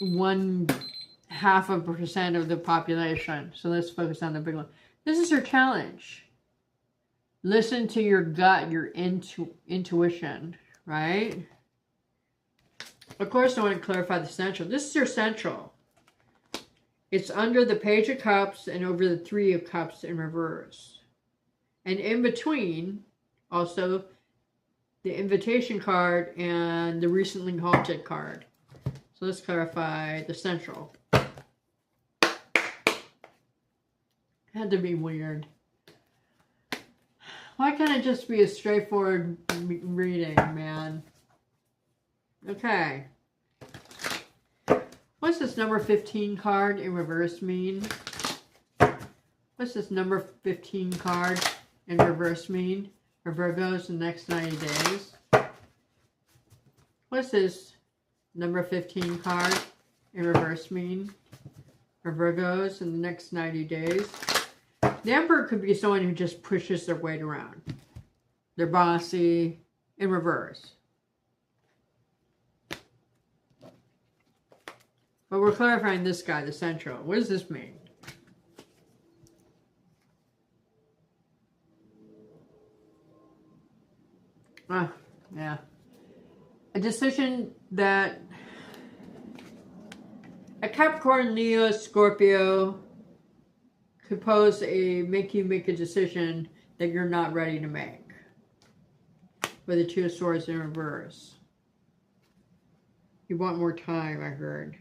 0.5% of the population. So let's focus on the big one. This is your challenge. Listen to your gut, your intuition, right? Of course, I want to clarify the central. This is your central. It's under the Page of Cups and over the Three of Cups in reverse. And in between, also, the Invitation card and the Recently Halted card. So let's clarify the central. Had to be weird. Why can't it just be a straightforward reading, man? Okay. What's this number 15 card in reverse mean? What's this number 15 card in reverse mean for Virgos in the next 90 days? What's this number 15 card in reverse mean for Virgos in the next 90 days? The Emperor could be someone who just pushes their weight around. They're bossy in reverse. But we're clarifying this guy, the central. What does this mean? Yeah. A decision that a Capricorn, Leo, Scorpio could make you make a decision that you're not ready to make. With the Two of Swords in reverse. You want more time, I heard.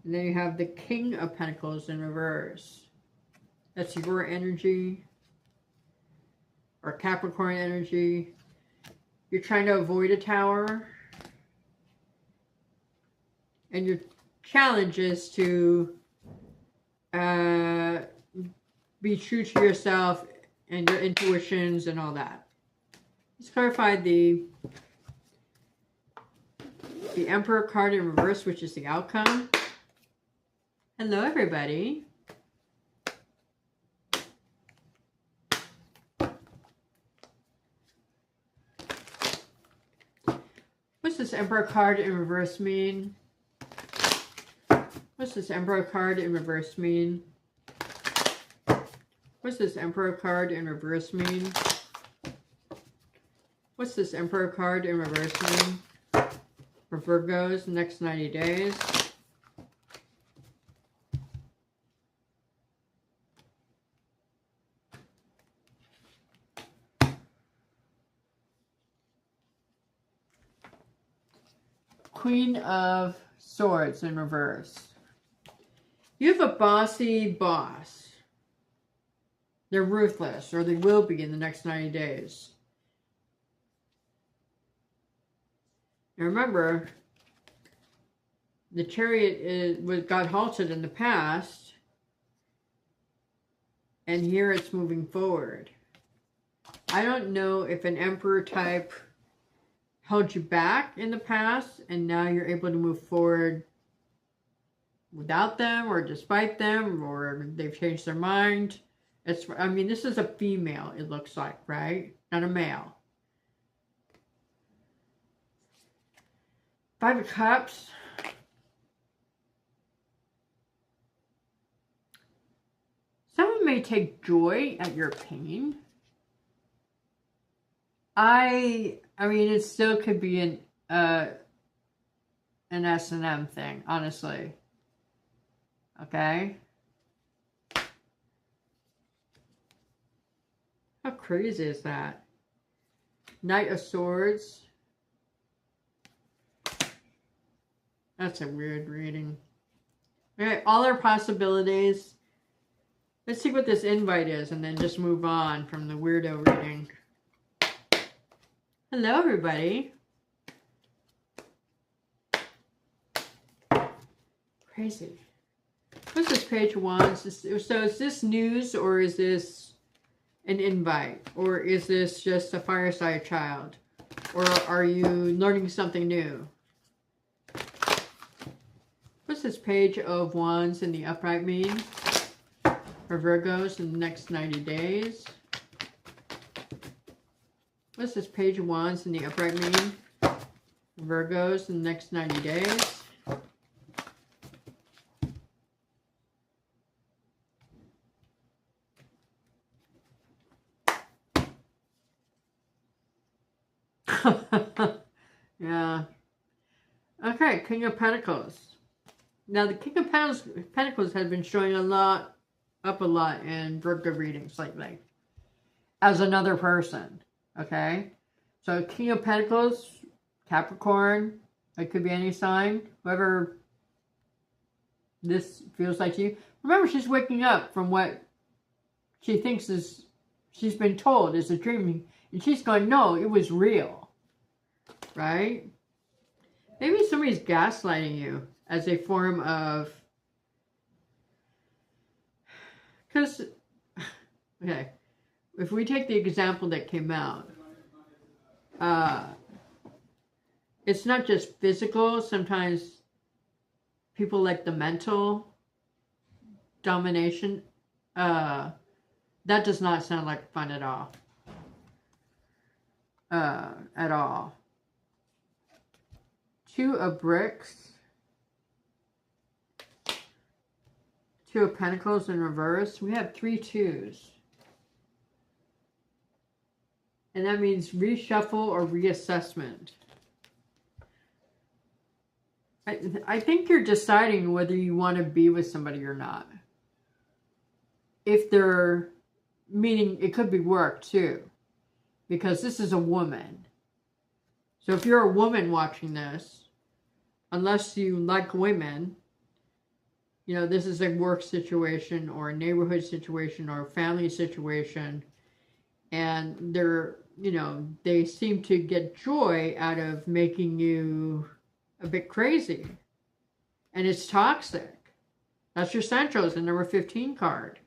And then you have the King of Pentacles in reverse. That's your energy. Or Capricorn energy. You're trying to avoid a tower. And your challenge is to be true to yourself and your intuitions and all that. Let's clarify the Emperor card in reverse, which is the outcome. Hello, everybody. What's this Emperor card in reverse mean? What's this Emperor card in reverse mean? What's this Emperor card in reverse mean? What's this Emperor card in reverse mean? For Virgos, the next 90 days. Queen of Swords in reverse. You have a bossy boss. They're ruthless, or they will be in the next 90 days. And remember, the Chariot got halted in the past, and here it's moving forward. I don't know if an Emperor type held you back in the past, and now you're able to move forward without them, or despite them, or they've changed their mind. I mean, this is a female, it looks like, right? Not a male. Five of Cups. Someone may take joy at your pain. I mean, it still could be an S&M thing, honestly. Okay? How crazy is that? Knight of Swords. That's a weird reading. Okay, all our possibilities. Let's see what this invite is and then just move on from the weirdo reading. Hello, everybody. Crazy. What's this Page of Wands? So is this news, or is this an invite? Or is this just a fireside child? Or are you learning something new? What's this Page of Wands in the upright mean for Virgos in the next 90 days? What's this Page of Wands in the upright mean for Virgos in the next 90 days? Yeah. Okay, King of Pentacles. Now, the King of Pentacles has been showing up a lot in Virgo readings lately as another person. Okay? So, King of Pentacles, Capricorn, it could be any sign, whoever this feels like to you. Remember, she's waking up from what she thinks she's been told is a dream. And she's going, no, it was real. Right? Maybe somebody's gaslighting you as a form of... Because, okay, if we take the example that came out, it's not just physical. Sometimes people like the mental domination. That does not sound like fun at all. At all. Two of Bricks. Two of Pentacles in reverse. We have 3 twos. And that means reshuffle or reassessment. I think you're deciding whether you want to be with somebody or not. If they're, meaning it could be work too. Because this is a woman. So if you're a woman watching this, unless you like women, you know, this is a work situation or a neighborhood situation or a family situation. And they're, you know, they seem to get joy out of making you a bit crazy. And it's toxic. That's your Centros, the number 15 card.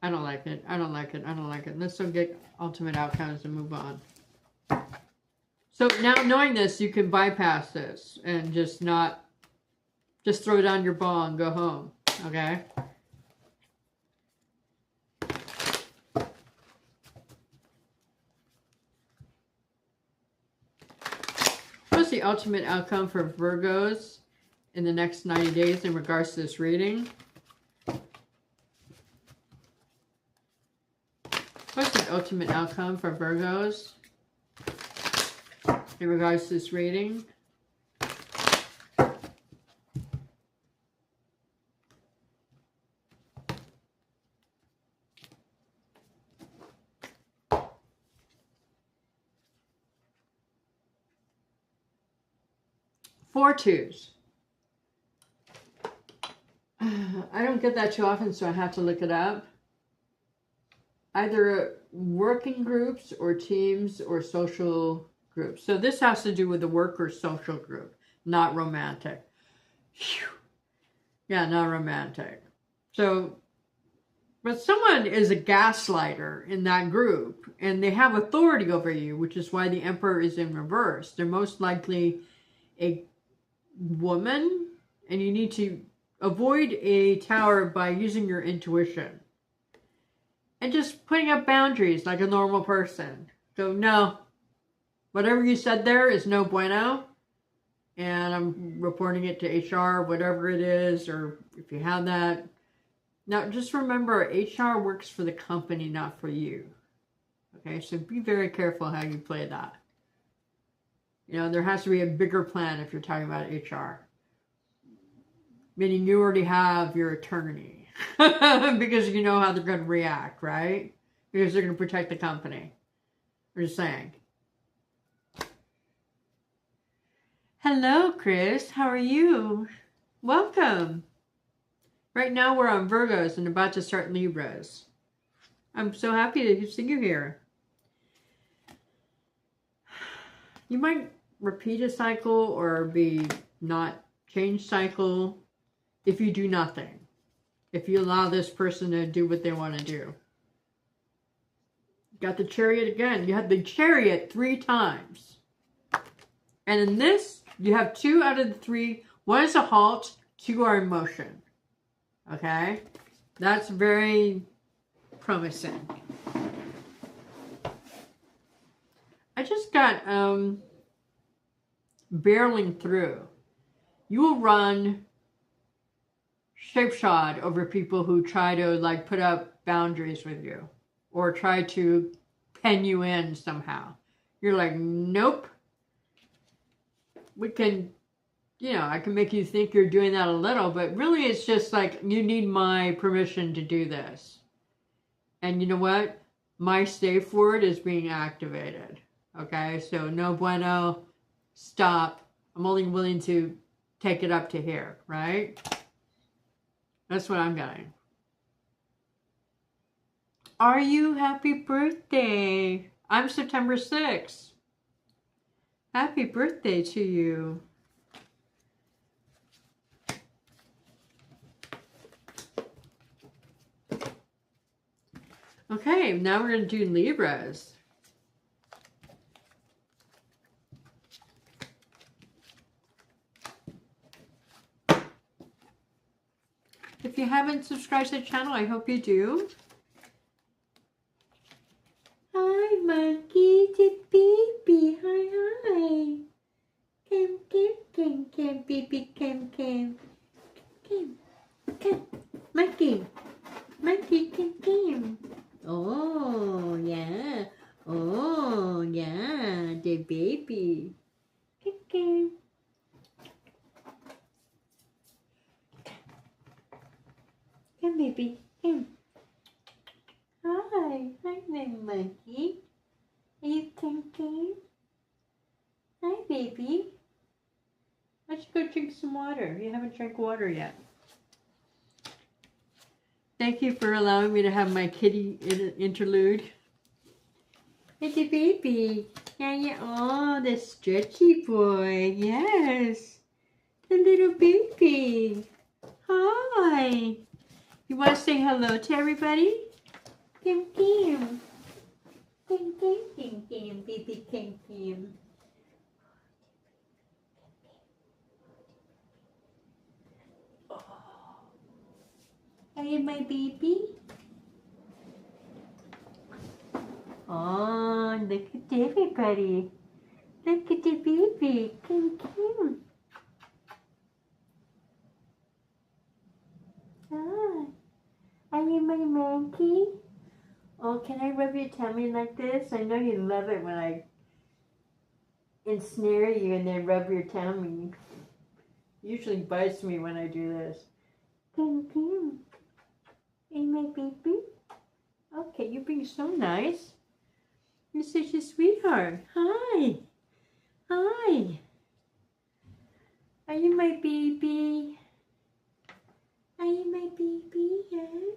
I don't like it. I don't like it. I don't like it. Let's go get ultimate outcomes and move on. So now knowing this, you can bypass this and just throw down your ball and go home. Okay? What's the ultimate outcome for Virgos in the next 90 days in regards to this reading? What's the ultimate outcome for Virgos in regards to this reading? Four twos. I don't get that too often, so I have to look it up. Either working groups or teams or social groups. So this has to do with the work or social group, not romantic. Phew. Yeah, not romantic. So, but someone is a gaslighter in that group and they have authority over you, which is why the Emperor is in reverse. They're most likely a woman, and you need to avoid a tower by using your intuition and just putting up boundaries like a normal person. So no, whatever you said there is no bueno, and I'm reporting it to HR, whatever it is, or if you have that. Now just remember, HR works for the company, not for you. Okay, so be very careful how you play that. You know, there has to be a bigger plan if you're talking about HR. Meaning you already have your attorney. Because you know how they're going to react, right? Because they're going to protect the company. I'm just saying. Hello, Chris. How are you? Welcome. Right now we're on Virgos and about to start Libras. I'm so happy to see you here. You might repeat a cycle or be not change cycle if you do nothing. If you allow this person to do what they want to do. Got the Chariot again. You had the Chariot 3 times. And in this, you have 2 out of the 3. 1 is a halt, 2 are in motion. Okay? That's very promising. I just got barreling through. You will run shapeshod over people who try to like put up boundaries with you or try to pen you in somehow. You're like, nope. We can, you know, I can make you think you're doing that a little, but really it's just like, you need my permission to do this. And you know what? My safe word is being activated. Okay, so no bueno, stop. I'm only willing to take it up to here, right? That's what I'm getting. Are you happy birthday? I'm September 6th. Happy birthday to you. Okay, now we're going to do Libras. If you haven't subscribed to the channel, I hope you do. Hi, monkey, the baby. Hi, hi. Come, baby, come. Come, monkey. Monkey, come. Oh, yeah. Oh, yeah, the baby. Come. Come, baby. Come. Hi, my monkey. Are you coming? Hi, baby. Why don't you go drink some water? You haven't drank water yet. Thank you for allowing me to have my kitty interlude. Hey, the baby. Yeah. Oh, the stretchy boy. Yes. The little baby. Hi. You want to say hello to everybody? Kim. Kim, baby Kim. Oh. Are you my baby? Oh, look at everybody. Look at the baby. Kim. Ah. Are you my monkey? Oh, can I rub your tummy like this? I know you love it when I ensnare you and then rub your tummy. Usually bites me when I do this. Kim. Are you my baby? Okay, you're being so nice. You're such a sweetheart. Hi. Are you my baby? Are you my baby? Yeah.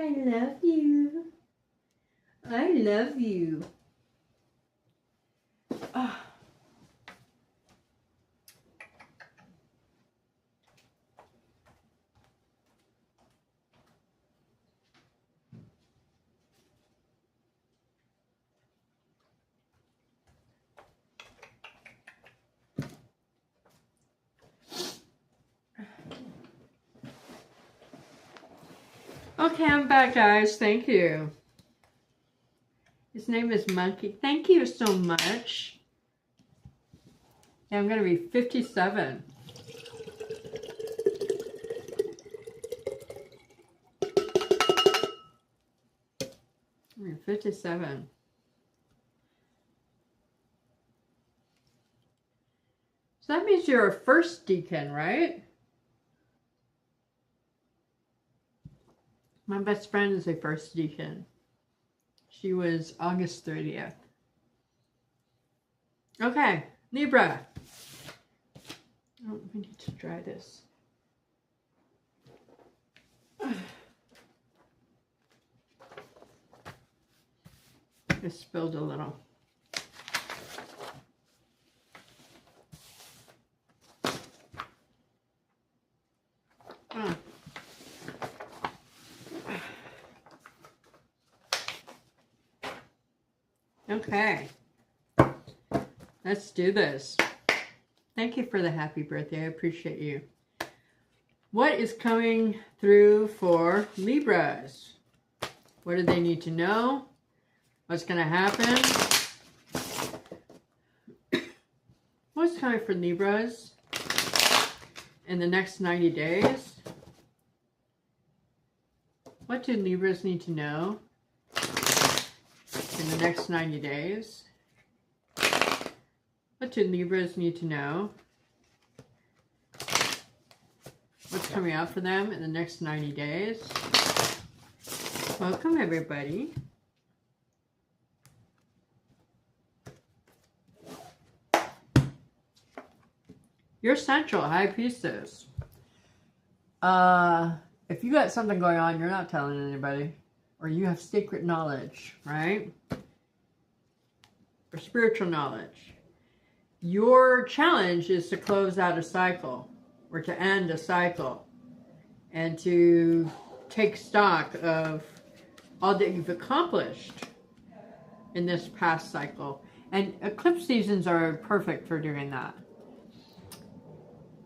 I love you. love you. Oh. Okay, I'm back, guys. Thank you. His name is Monkey. Thank you so much. Yeah, I'm going to be 57. I'm 57. So that means you're a first deacon, right? My best friend is a first deacon. She was August 30th. Okay, Libra. Oh, we need to dry this. I spilled a little. Oh. Okay, let's do this. Thank you for the happy birthday. I appreciate you. What is coming through for Libras? What do they need to know? What's going to happen? What's coming for Libras in the next 90 days? What do Libras need to know in the next 90 days? What do Libras need to know? What's coming out for them in the next 90 days? Welcome, everybody. You're central, High Priestess. If you got something going on, you're not telling anybody. Or you have secret knowledge, right? Or spiritual knowledge. Your challenge is to close out a cycle. Or to end a cycle. And to take stock of all that you've accomplished in this past cycle. And eclipse seasons are perfect for doing that.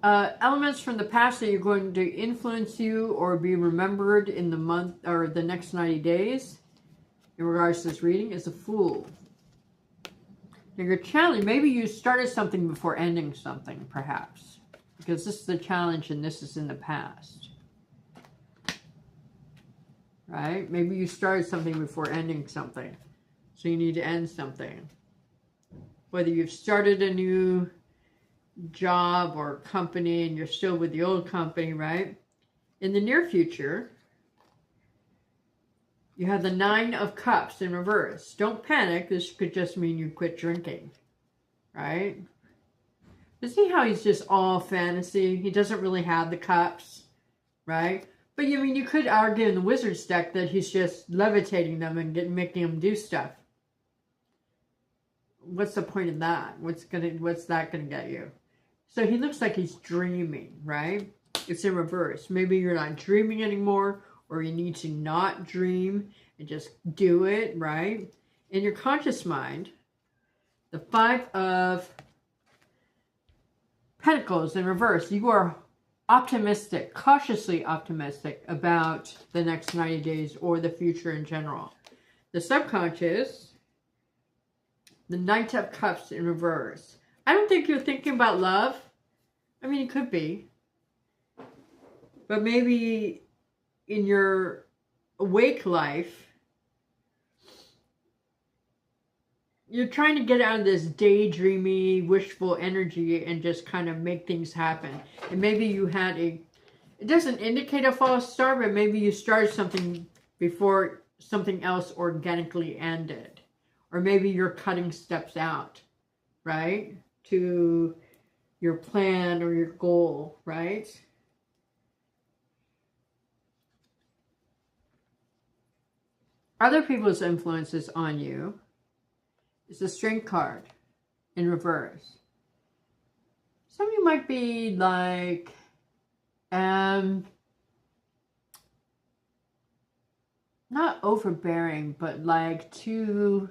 Elements from the past that you're going to influence you or be remembered in the month or the next 90 days in regards to this reading is a Fool. Now your challenge, maybe you started something before ending something, perhaps. Because this is the challenge and this is in the past. Right? Maybe you started something before ending something. So you need to end something. Whether you've started a new job or company and you're still with the old company, right? In the near future, you have the 9 of Cups in reverse. Don't panic. This could just mean you quit drinking, right? But see how he's just all fantasy? He doesn't really have the cups, right? But I mean, you could argue in the Wizard's deck that he's just levitating them and making them do stuff. What's the point of that? What's that gonna get you? So he looks like he's dreaming, right? It's in reverse. Maybe you're not dreaming anymore, or you need to not dream and just do it, right? In your conscious mind, the 5 of Pentacles in reverse. You are optimistic, cautiously optimistic about the next 90 days or the future in general. The subconscious, the Knight of Cups in reverse. I don't think you're thinking about love. I mean, it could be. But maybe in your awake life, you're trying to get out of this daydreamy, wishful energy and just kind of make things happen. And maybe you had it doesn't indicate a false start, but maybe you started something before something else organically ended. Or maybe you're cutting steps out, right? To your plan or your goal, right? other people's influences on you is the Strength card in reverse. Some of you might be like, not overbearing, but like too,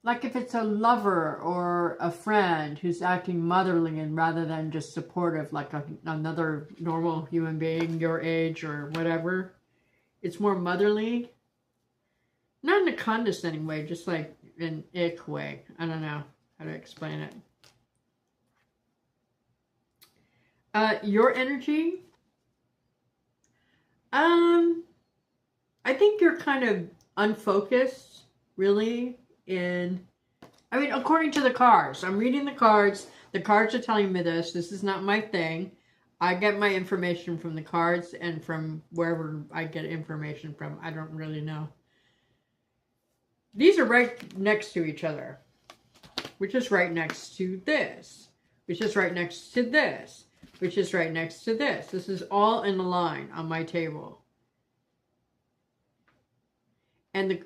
like if it's a lover or a friend who's acting motherly and rather than just supportive, like another normal human being your age or whatever, it's more motherly. Not in a condescending way, just like an ick way. I don't know how to explain it. Your energy, I think you're kind of unfocused, really, I mean, according to the cards. I'm reading the cards. The cards are telling me this. This is not my thing. I get my information from the cards and from wherever I get information from. I don't really know. These are right next to each other, which is right next to this, which is right next to this, which is right next to this. This is all in a line on my table. And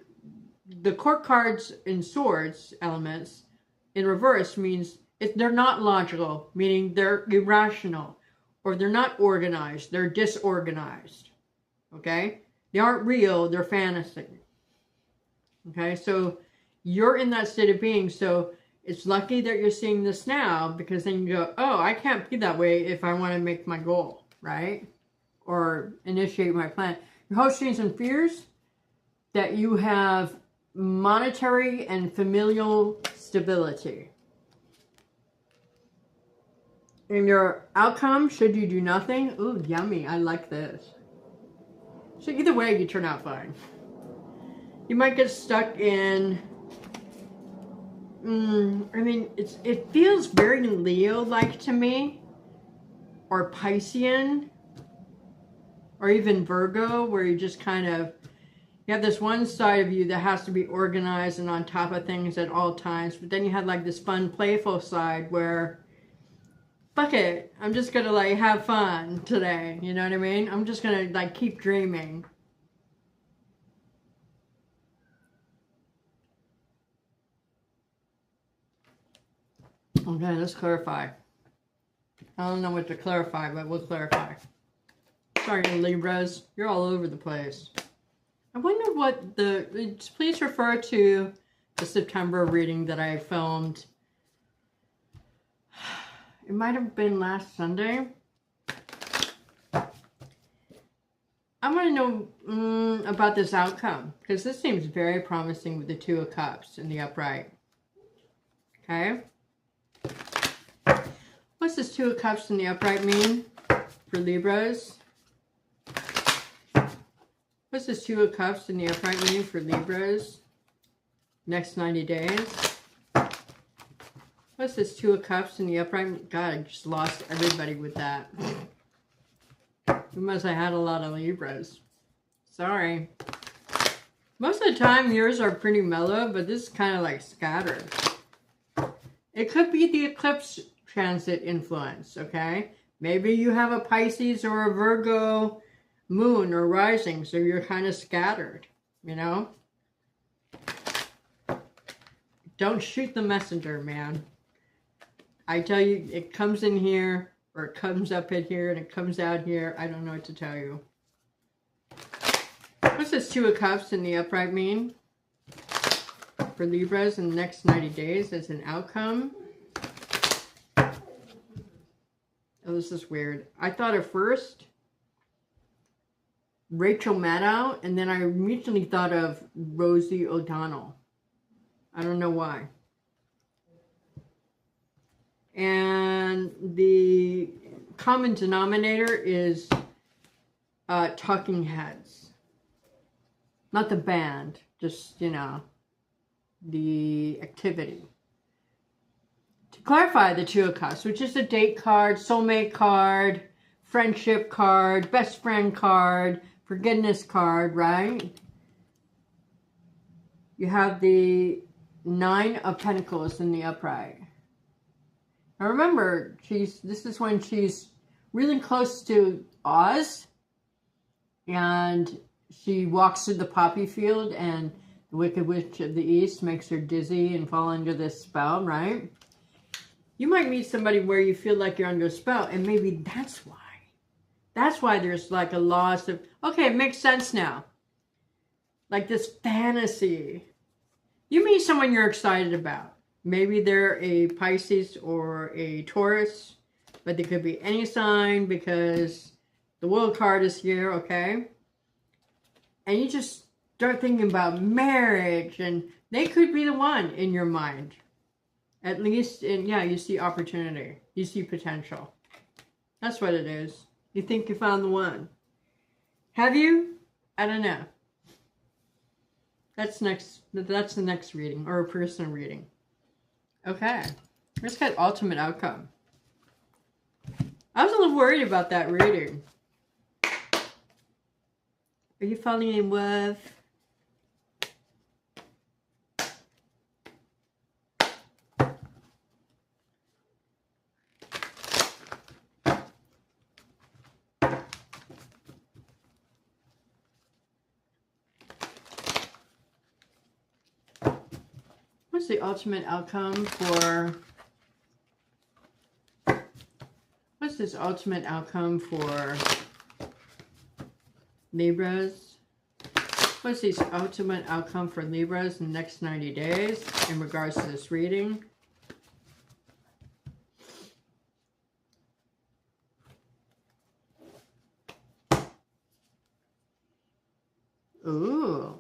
the court cards in swords elements in reverse means they're not logical, meaning they're irrational, or they're not organized, they're disorganized. Okay? They aren't real, they're fantasy. Okay, so you're in that state of being, so it's lucky that you're seeing this now, because then you go, oh, I can't be that way if I want to make my goal, right? Or initiate my plan. Your hopes, dreams, and fears, that you have monetary and familial stability. And your outcome, should you do nothing, ooh, yummy, I like this. So either way, you turn out fine. You might get stuck in, I mean, it feels very Leo-like to me, or Piscean, or even Virgo, where you just kind of, you have this one side of you that has to be organized and on top of things at all times, but then you have like this fun, playful side where, fuck it, I'm just gonna like have fun today, you know what I mean? I'm just gonna like keep dreaming. Okay, let's clarify. I don't know what to clarify, but we'll clarify. Sorry, Libras, you're all over the place. I wonder what please refer to the September reading that I filmed. It might have been last Sunday. I want to know about this outcome, because this seems very promising with the Two of Cups in the upright. Okay? What's this Two of Cups in the upright mean for Libras? What's this Two of Cups in the upright mean for Libras? Next 90 days. What's this Two of Cups in the upright? God, I just lost everybody with that. We must have had a lot of Libras. Sorry. Most of the time, yours are pretty mellow, but this is kind of like scattered. It could be the eclipse transit influence, okay? Maybe you have a Pisces or a Virgo moon or rising, so you're kind of scattered, you know? Don't shoot the messenger, man. I tell you, it comes in here, or it comes up in here, and it comes out here. I don't know what to tell you. What's this Two of Cups in the upright mean for Libras in the next 90 days as an outcome? Oh, this is weird. I thought at first Rachel Maddow, and then I immediately thought of Rosie O'Donnell. I don't know why. And the common denominator is Talking Heads. Not the band, just, you know, the activity. To clarify, the Two of Cups, which is a date card, soulmate card, friendship card, best friend card, forgiveness card, right? You have the Nine of Pentacles in the upright. Now remember, this is when she's really close to Oz. And she walks through the poppy field, and the Wicked Witch of the East makes her dizzy and fall under this spell, right? You might meet somebody where you feel like you're under a spell, and maybe that's why. That's why there's like a loss of, okay, it makes sense now. Like this fantasy. You meet someone you're excited about. Maybe they're a Pisces or a Taurus, but they could be any sign because the World card is here, okay? And you just start thinking about marriage, and they could be the one in your mind. At least, yeah, you see opportunity. You see potential. That's what it is. You think you found the one. Have you? I don't know. That's the next reading, or a personal reading. Okay. Let's get ultimate outcome. I was a little worried about that reading. Are you falling in love? What's the ultimate outcome for... What's this ultimate outcome for Libras? What's the ultimate outcome for Libras in the next 90 days in regards to this reading? Ooh.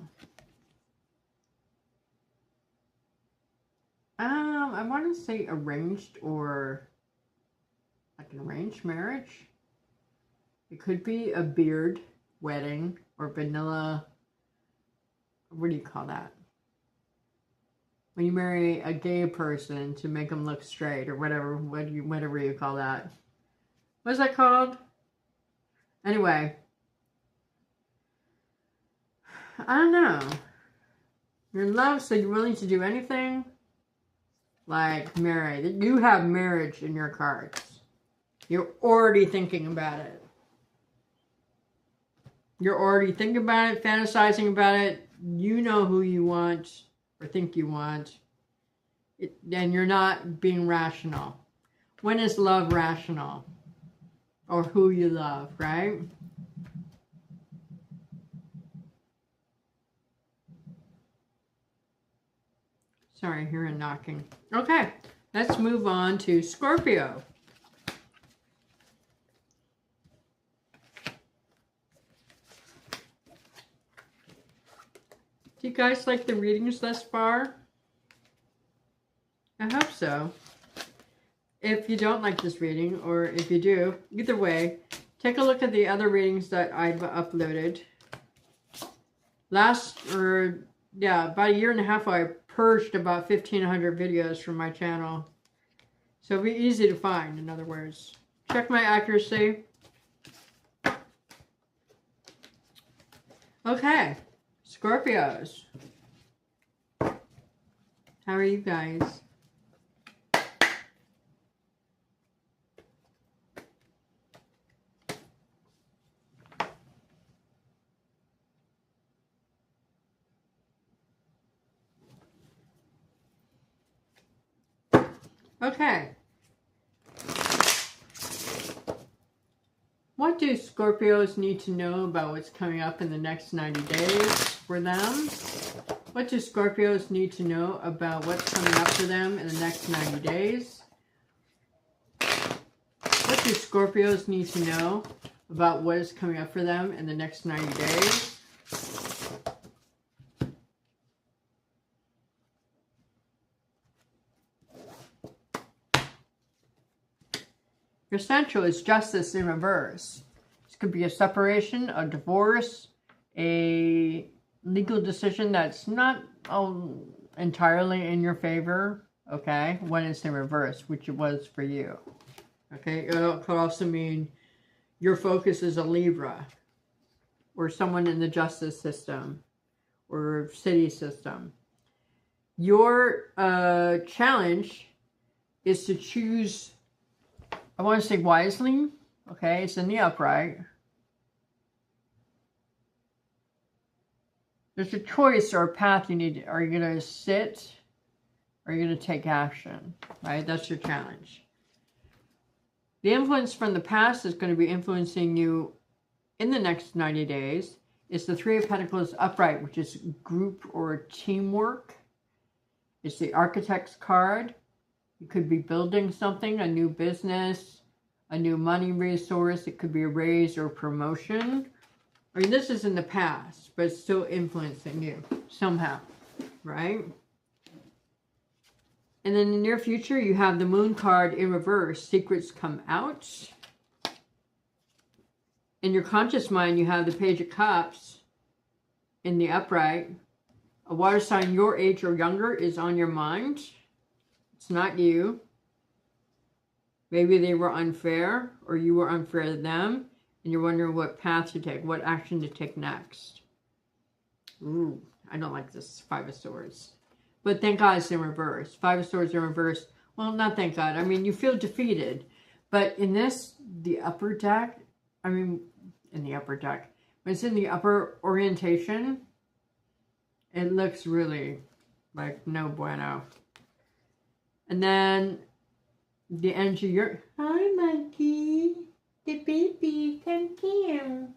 I want to say arranged, or like an arranged marriage. It could be a beard wedding or vanilla. What do you call that? When you marry a gay person to make them look straight, or whatever, whatever you call that. What's that called? Anyway. I don't know. You're in love, so you're willing to do anything. Like marry. You have marriage in your cards. You're already thinking about it. You're already thinking about it, fantasizing about it. You know who you want or think you want. And you're not being rational. When is love rational? Or who you love, right? Sorry, I hear a knocking. Okay, let's move on to Scorpio. Do you guys like the readings thus far? I hope so. If you don't like this reading, or if you do, either way, take a look at the other readings that I've uploaded. About a year and a half ago, I purged about 1,500 videos from my channel. So it'll be easy to find, in other words. Check my accuracy. Okay, Scorpios. How are you guys? Okay. What do Scorpios need to know about what's coming up in the next 90 days for them? What do Scorpios need to know about what's coming up for them in the next 90 days? What do Scorpios need to know about what is coming up for them in the next 90 days? Your central is justice in reverse. This could be a separation, a divorce, a legal decision that's not entirely in your favor, okay, when it's in reverse, which it was for you. Okay, it could also mean your focus is a Libra, or someone in the justice system, or city system. Your challenge is to choose, I want to say wisely, Okay, it's in the upright. There's a choice or a path you need. Are you going to sit? Or are you going to take action? Right? That's your challenge. The influence from the past is going to be influencing you in the next 90 days. It's the Three of Pentacles upright, which is group or teamwork. It's the Architect's card. You could be building something, a new business, a new money resource. It could be a raise or promotion. I mean, this is in the past, but it's still influencing you somehow, right? And then in the near future, you have the Moon card in reverse. Secrets come out. In your conscious mind, you have the Page of Cups in the upright. A water sign your age or younger is on your mind. It's not you. Maybe they were unfair, or you were unfair to them, and you're wondering what path to take, what action to take next. Ooh, I don't like this Five of Swords. But thank God it's in reverse. Five of Swords in reverse. Well, not thank God. I mean, you feel defeated. But in this, the upper deck, when it's in the upper orientation, it looks really like no bueno. And then the energy, you're, hi monkey, the baby, come here.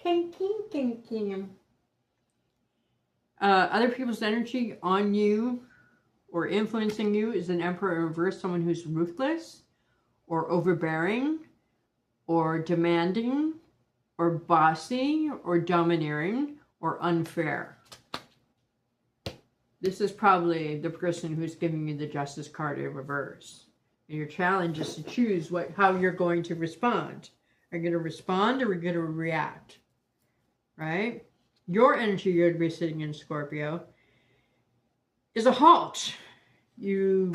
Come. Other people's energy on you or influencing you is an Emperor in reverse, someone who's ruthless or overbearing or demanding or bossy or domineering or unfair. This is probably the person who's giving you the Justice card in reverse. And your challenge is to choose how you're going to respond. Are you going to respond or are you going to react? Right? Your energy you're going to be sitting in, Scorpio, is a halt. You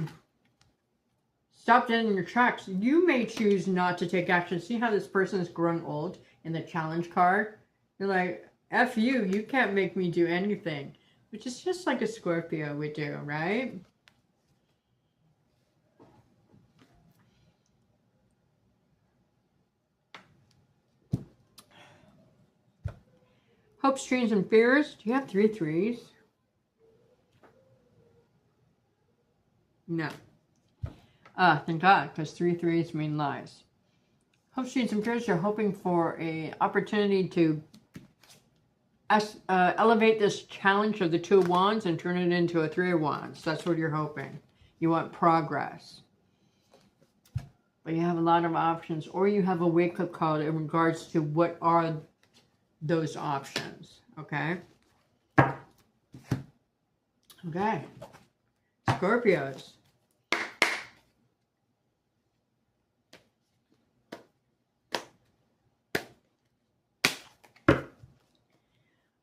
stop dead in your tracks. You may choose not to take action. See how this person is growing old in the challenge card? You're like, F you, you can't make me do anything. Which is just like a Scorpio would do, right? Hopes, dreams, and fears. Do you have 3 threes? No. Thank God, because 3 threes mean lies. Hopes, dreams, and fears. You're hoping for an opportunity to elevate this challenge of the 2 of Wands and turn it into a 3 of Wands. That's what you're hoping. You want progress. But you have a lot of options, or you have a wake-up call in regards to what are those options. Okay? Okay. Scorpios.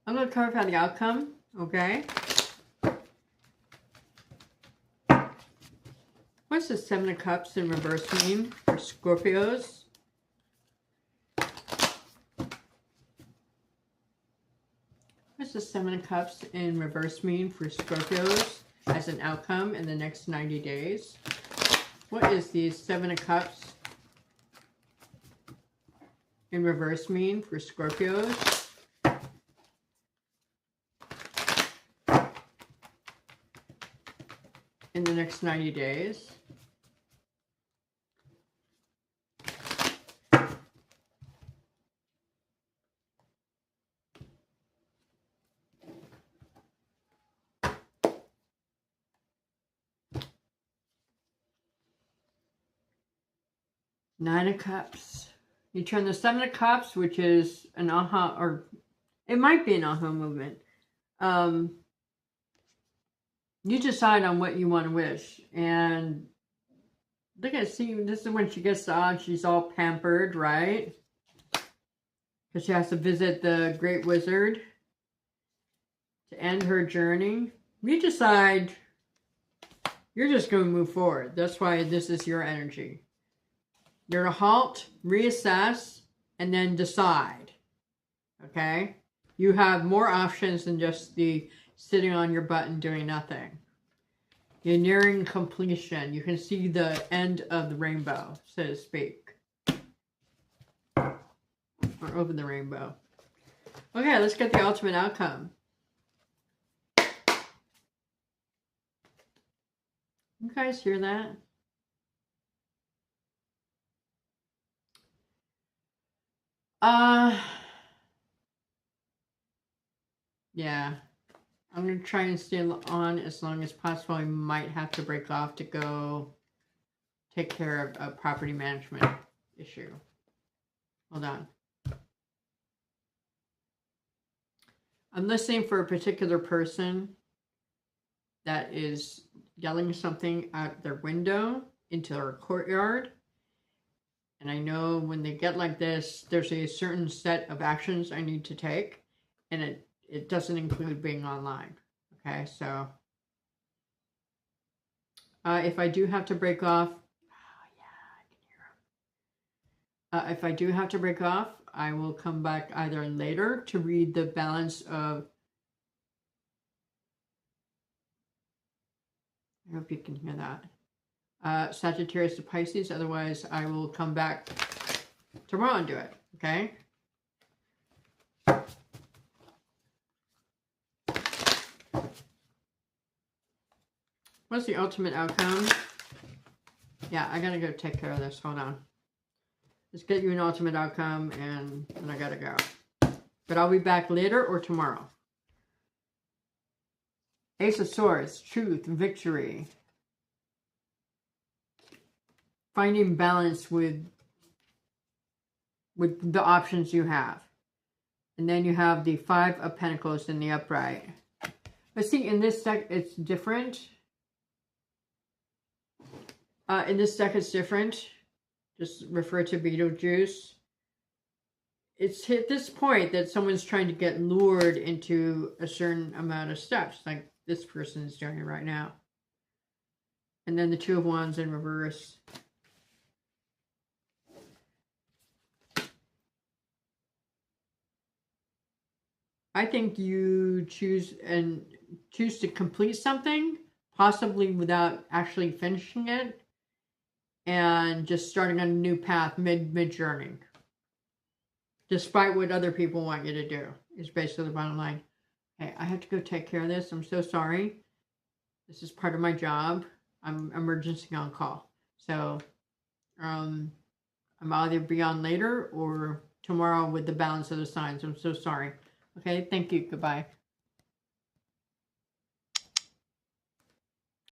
I'm going to clarify the outcome, okay? What's the 7 of Cups in reverse mean for Scorpios? What's the 7 of Cups in reverse mean for Scorpios as an outcome in the next 90 days? What is the 7 of Cups in reverse mean for Scorpios? In the next 90 days. Nine of Cups. You turn the 7 of Cups, which is an aha, or it might be an aha movement. You decide on what you want to wish. And look at, see, this is when she gets on, she's all pampered, right? Because she has to visit the Great Wizard to end her journey. You decide you're just going to move forward. That's why this is your energy. You're to halt, reassess, and then decide. Okay? You have more options than just the sitting on your butt and doing nothing. You're nearing completion. You can see the end of the rainbow, so to speak. or over the rainbow. Okay, let's get the ultimate outcome. You guys hear that? Yeah. I'm going to try and stay on as long as possible. I might have to break off to go take care of a property management issue. Hold on. I'm listening for a particular person that is yelling something out their window into their courtyard. And I know when they get like this, there's a certain set of actions I need to take. And it doesn't include being online. Okay, so if I do have to break off, if I do have to break off, I will come back either later to read the balance of, I hope you can hear that, Sagittarius to Pisces. Otherwise, I will come back tomorrow and do it, okay? What's the ultimate outcome? Yeah, I gotta go take care of this. Hold on. Let's get you an ultimate outcome, and then I gotta go. But I'll be back later or tomorrow. Ace of Swords, truth, victory. Finding balance with the options you have. And then you have the Five of Pentacles in the upright. But see, in this deck, it's different. In this deck, it's different. Just refer to Beetlejuice. It's at this point that someone's trying to get lured into a certain amount of steps, like this person is doing it right now. And then the Two of Wands in reverse. I think you choose to complete something, possibly without actually finishing it, and just starting on a new path mid-journey. Despite what other people want you to do, is basically the bottom line. Hey, I have to go take care of this. I'm so sorry. This is part of my job. I'm emergency on call. So, I'm either be on later or tomorrow with the balance of the signs. I'm so sorry. Okay, thank you. Goodbye.